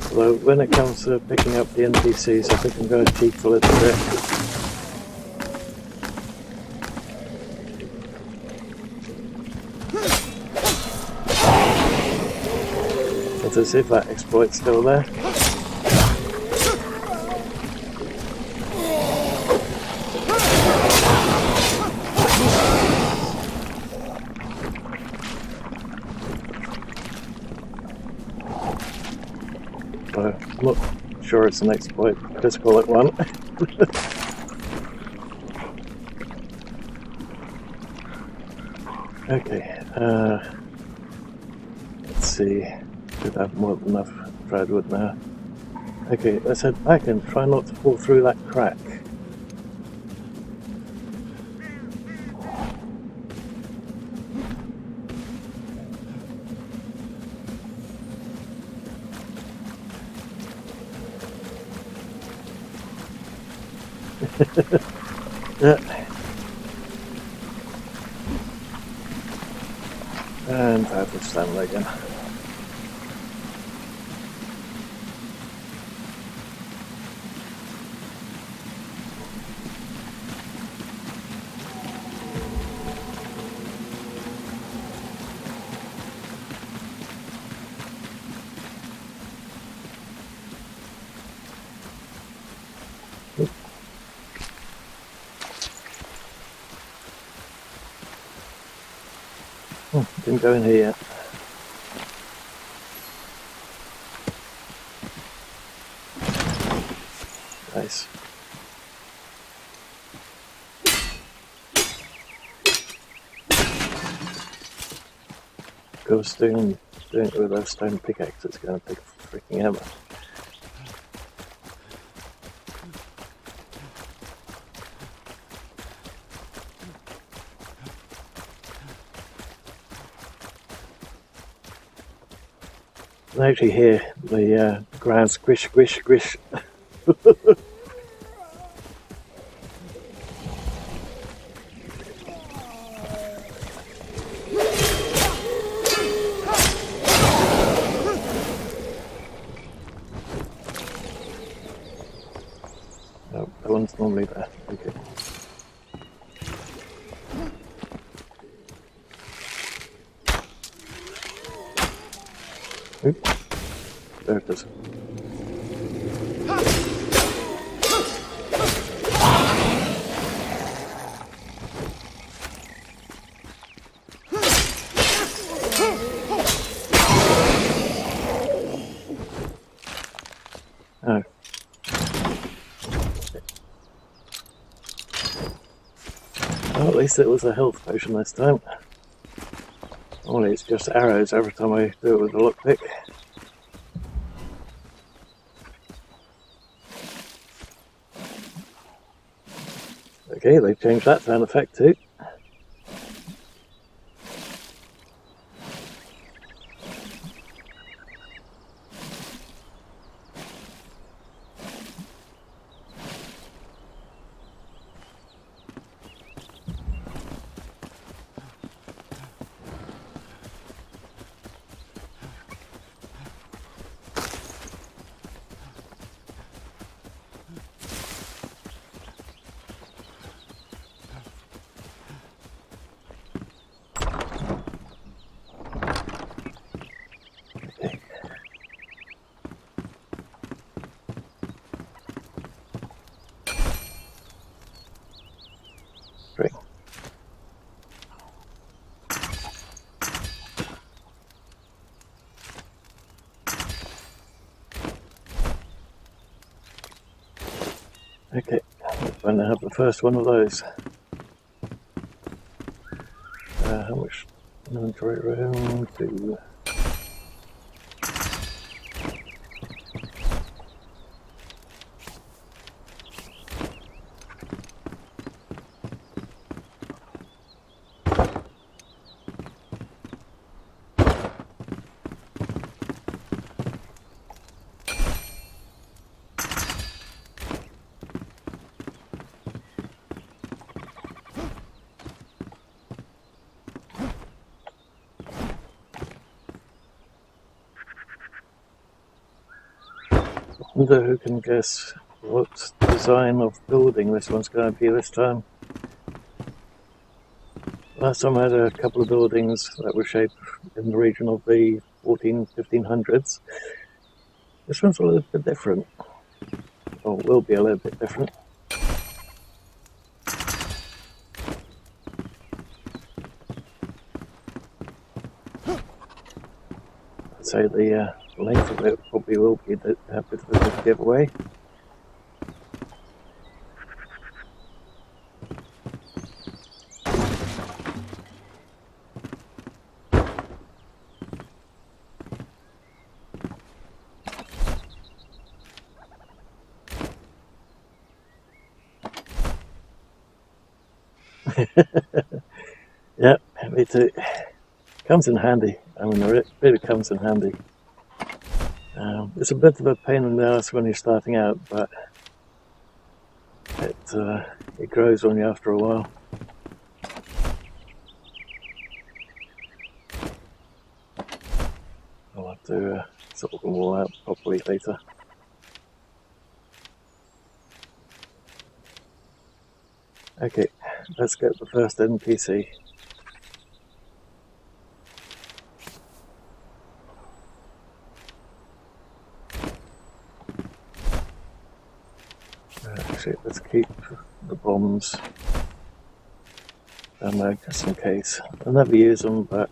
Although when it comes to picking up the NPCs, I think I'm going to cheat a little bit. To see if that exploit's still there. So I'm not sure it's an exploit, just call it one. Okay, let's see. Should have more than enough dried wood now. Okay, let's head back and try not to fall through that crack. Yeah. And out of stamina again. Didn't go in here yet. Nice. Of course, doing it with a stone pickaxe, it's going to take a freaking hammer. I can actually hear the ground squish, squish, squish. No, that one's normally there. Okay. Oops. There it is. Oh. Well, at least it was a health potion this time. Normally it's just arrows every time I do it with a lockpick. Okay, they've changed that sound effect too. Okay, let's find out the first one of those. How much inventory room? 2. I wonder who can guess what design of building this one's going to be this time. Last time I had a couple of buildings that were shaped in the region of the 1500s. This one's a little bit different, or will be a little bit different. I'd say the length of it probably will be a bit of a giveaway. Yeah, me too. Comes in handy. I mean, it really comes in handy. It's a bit of a pain in the ass when you're starting out, but it grows on you after a while. I'll have to sort them all out properly later. Okay, let's get the first NPC. Actually, let's keep the bombs down there just in case. I'll never use them, but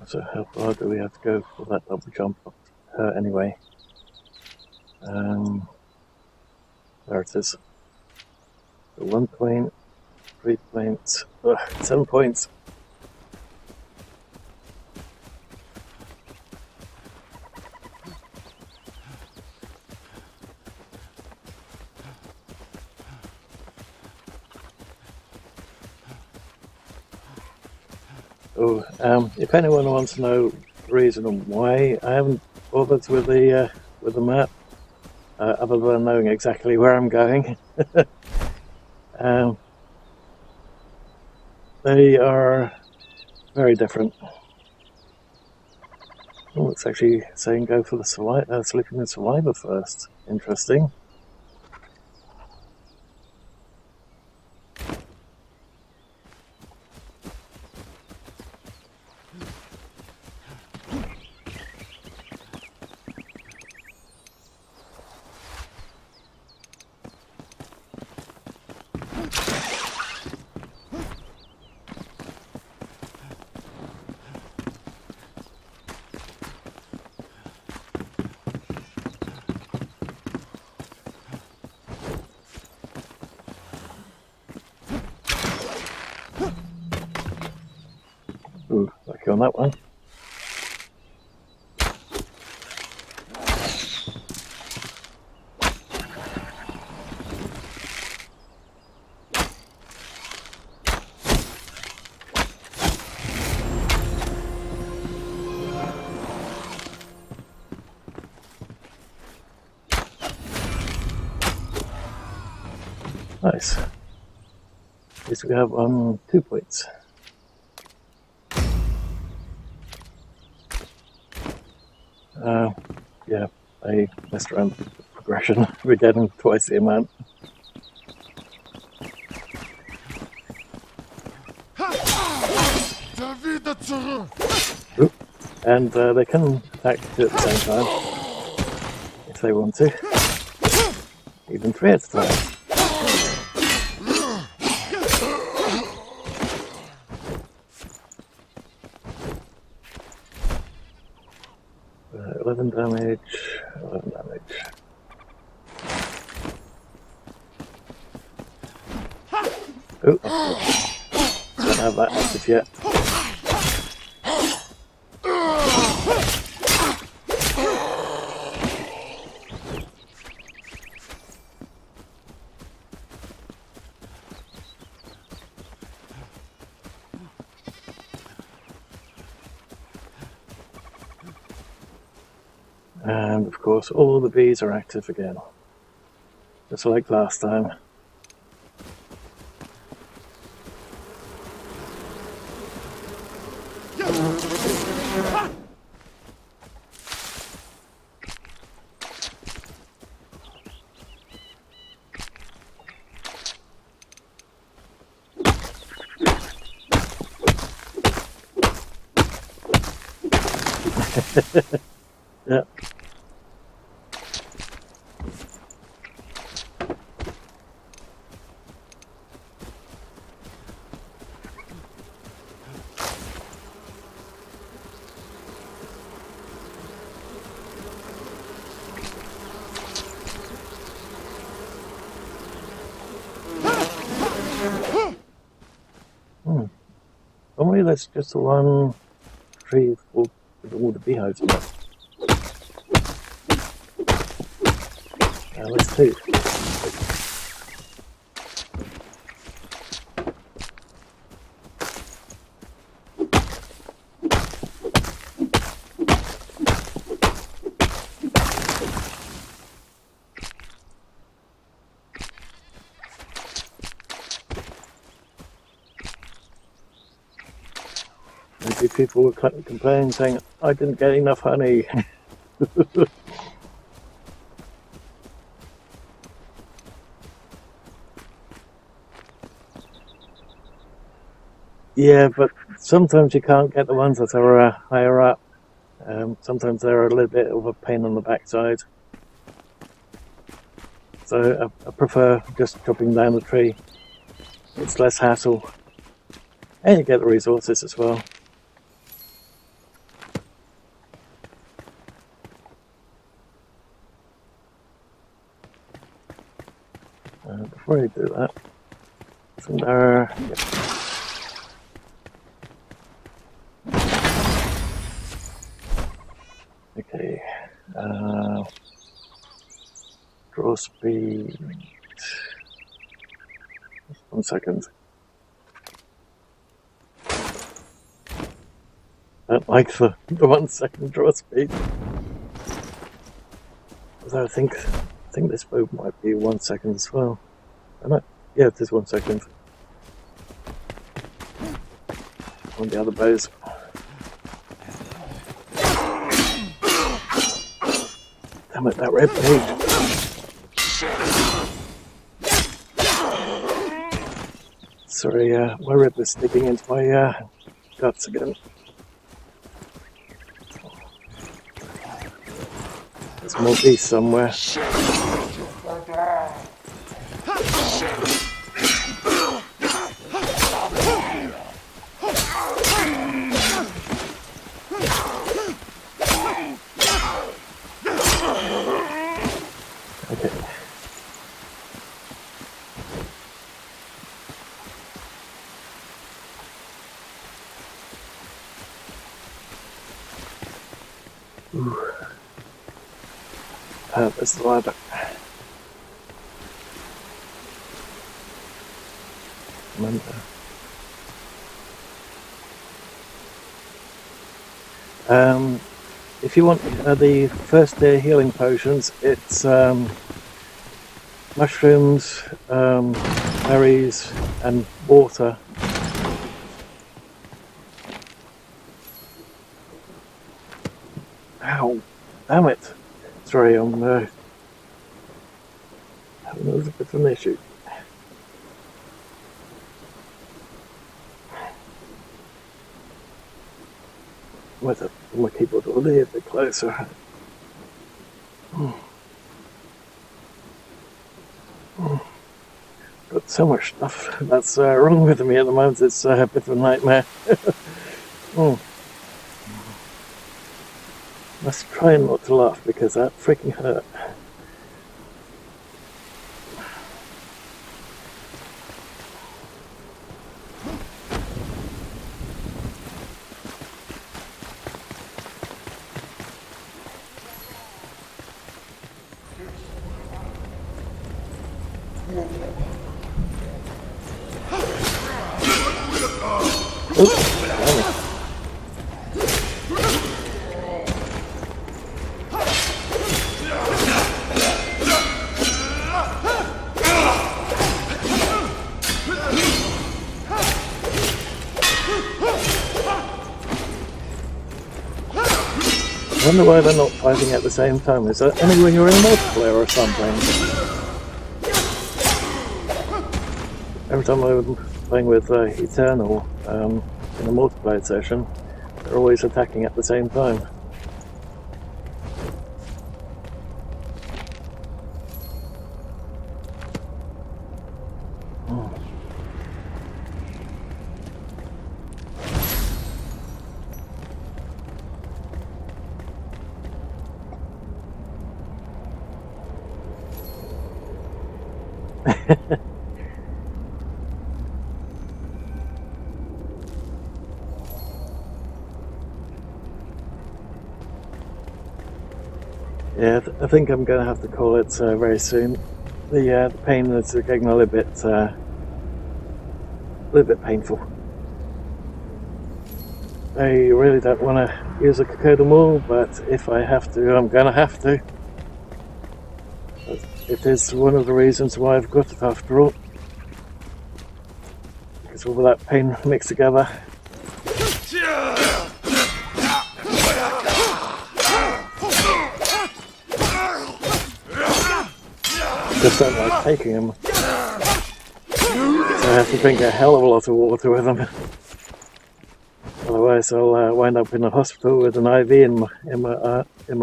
so how far do we have to go for that double jump anyway? There it is. So 1 point, 3 points, 7 points. Oh, if anyone wants to know the reason why I haven't bothered with the map, other than knowing exactly where I'm going, they are very different. Oh, it's actually saying go for the sleeping in Survivor first. Interesting. Ooh, lucky on that one. Nice. At least we have 2 points. Yeah, I messed around with the progression. We're getting twice the amount. Oop. And they can attack 2 at the same time if they want to. Even 3 at a time. 11 damage, 11 damage. Oh, don't have that active yet. And of course all the bees are active again, just like last time. Yeah. Normally there's just one tree with all the beehives in it. There's two. Maybe people were complaining, saying, I didn't get enough honey. Yeah, but sometimes you can't get the ones that are higher up. Sometimes they're a little bit of a pain on the backside. So I prefer just chopping down the tree. It's less hassle. And you get the resources as well. Before I do that, from there, yep. Okay, draw speed, 1 second. I don't like the 1 second draw speed. Although I think this bow might be 1 second as well. Yeah, it is 1 second. On the other bows. Damn it, that red page. Sorry, my rib is sticking into my guts again. There's more beasts somewhere. Okay. There's the ladder. If you want the first day healing potions, it's mushrooms, berries, and water. Ow! Damn it! Sorry, I'm having a little bit of an issue. With my keyboard a little bit closer. Got so much stuff that's wrong with me at the moment, it's a bit of a nightmare. Must try not to laugh because that freaking hurt. Oops, damn it. I wonder why they're not fighting at the same time. Is that only when you're in multiplayer or something? Every time I'm playing with Eternal in a multiplayer session, they're always attacking at the same time. Yeah, I think I'm going to have to call it very soon. The pain is getting a little bit painful. I really don't want to use a cocodamol, but if I have to, I'm going to have to. It is one of the reasons why I've got it after all. Because all that pain mixed together. Just don't like taking them. So I have to drink a hell of a lot of water with them. Otherwise, I'll wind up in the hospital with an IV in my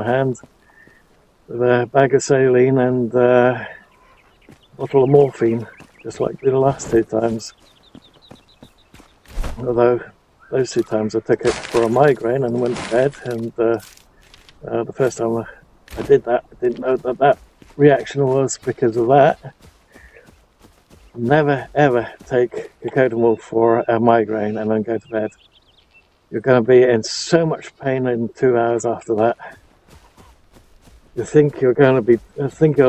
hand, with a bag of saline and a bottle of morphine, just like the last 2 times. Although those 2 times I took it for a migraine and went to bed, and the first time I did that, I didn't know that reaction was because of that. Never ever take cocodamol for a migraine and then go to bed. You're going to be in so much pain in 2 hours after that. You think you're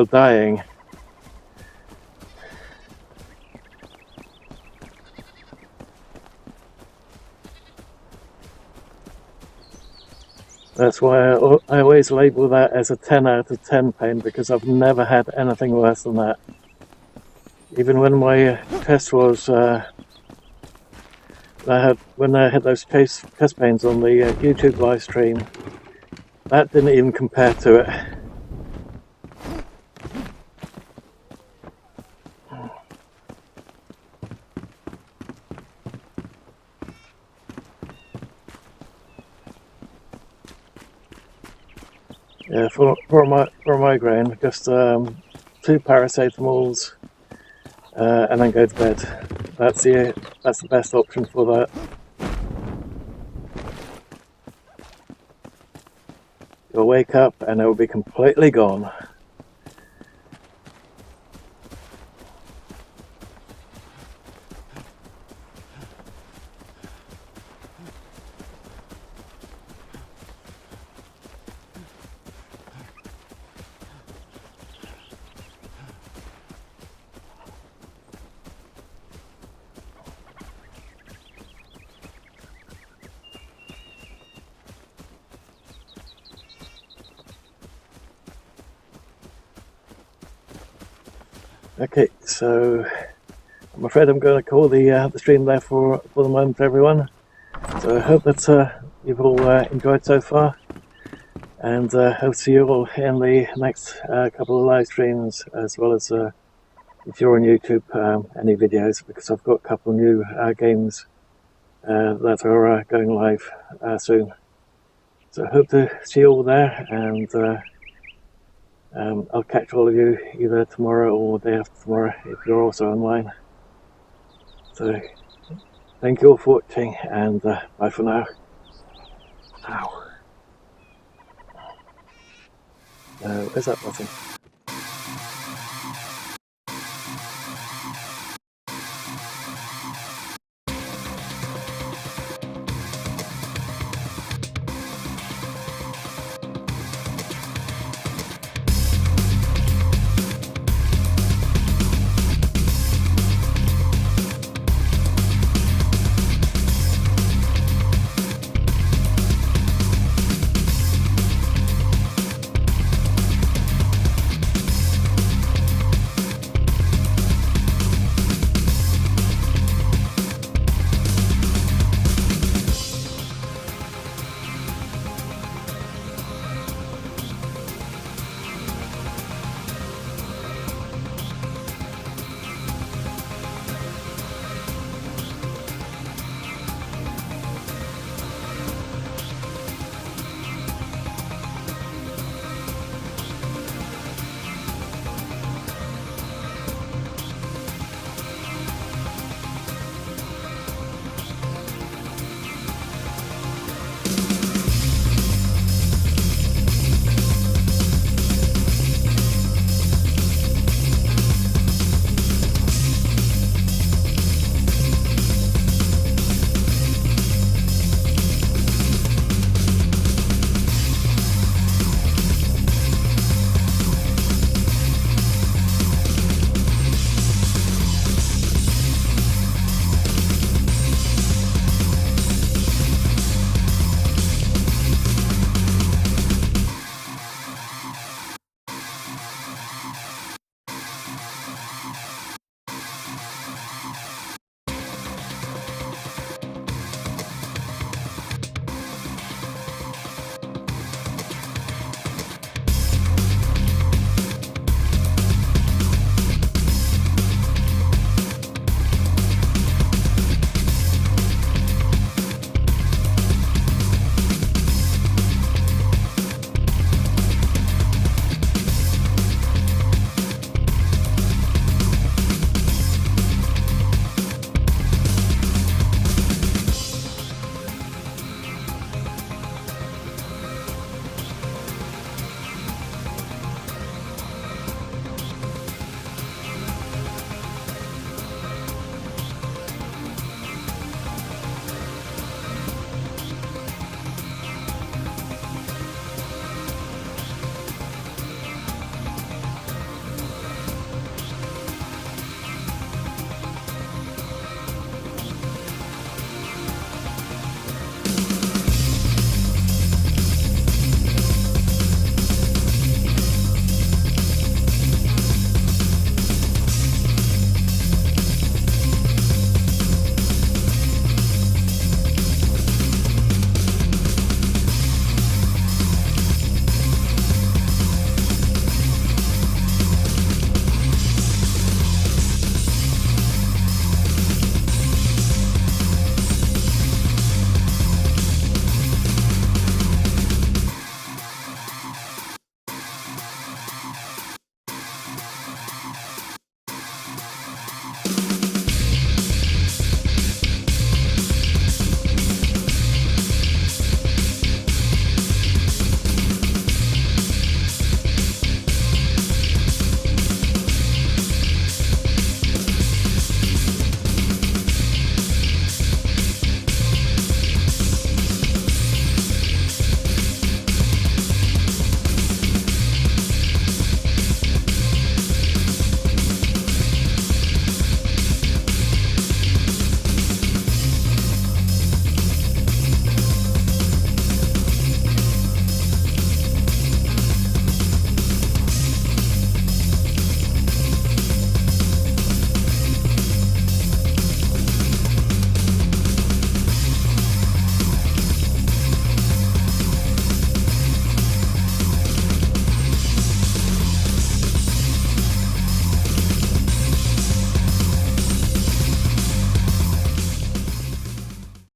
dying. That's why I always label that as a 10 out of 10 pain, because I've never had anything worse than that. Even when my test was, when I had those chest pains on the YouTube live stream, that didn't even compare to it. Yeah, for a migraine, just 2 paracetamols and then go to bed. That's the best option for that. You'll wake up and it will be completely gone. Okay, so I'm afraid I'm going to call the stream there for the moment, everyone. So I hope that you've all enjoyed so far, and hope to see you all in the next couple of live streams, as well as if you're on YouTube, any videos, because I've got a couple of new games that are going live soon. So I hope to see you all there, and I'll catch all of you either tomorrow or the day after tomorrow if you're also online. So thank you all for watching, and bye for now. Ow. Where's that button?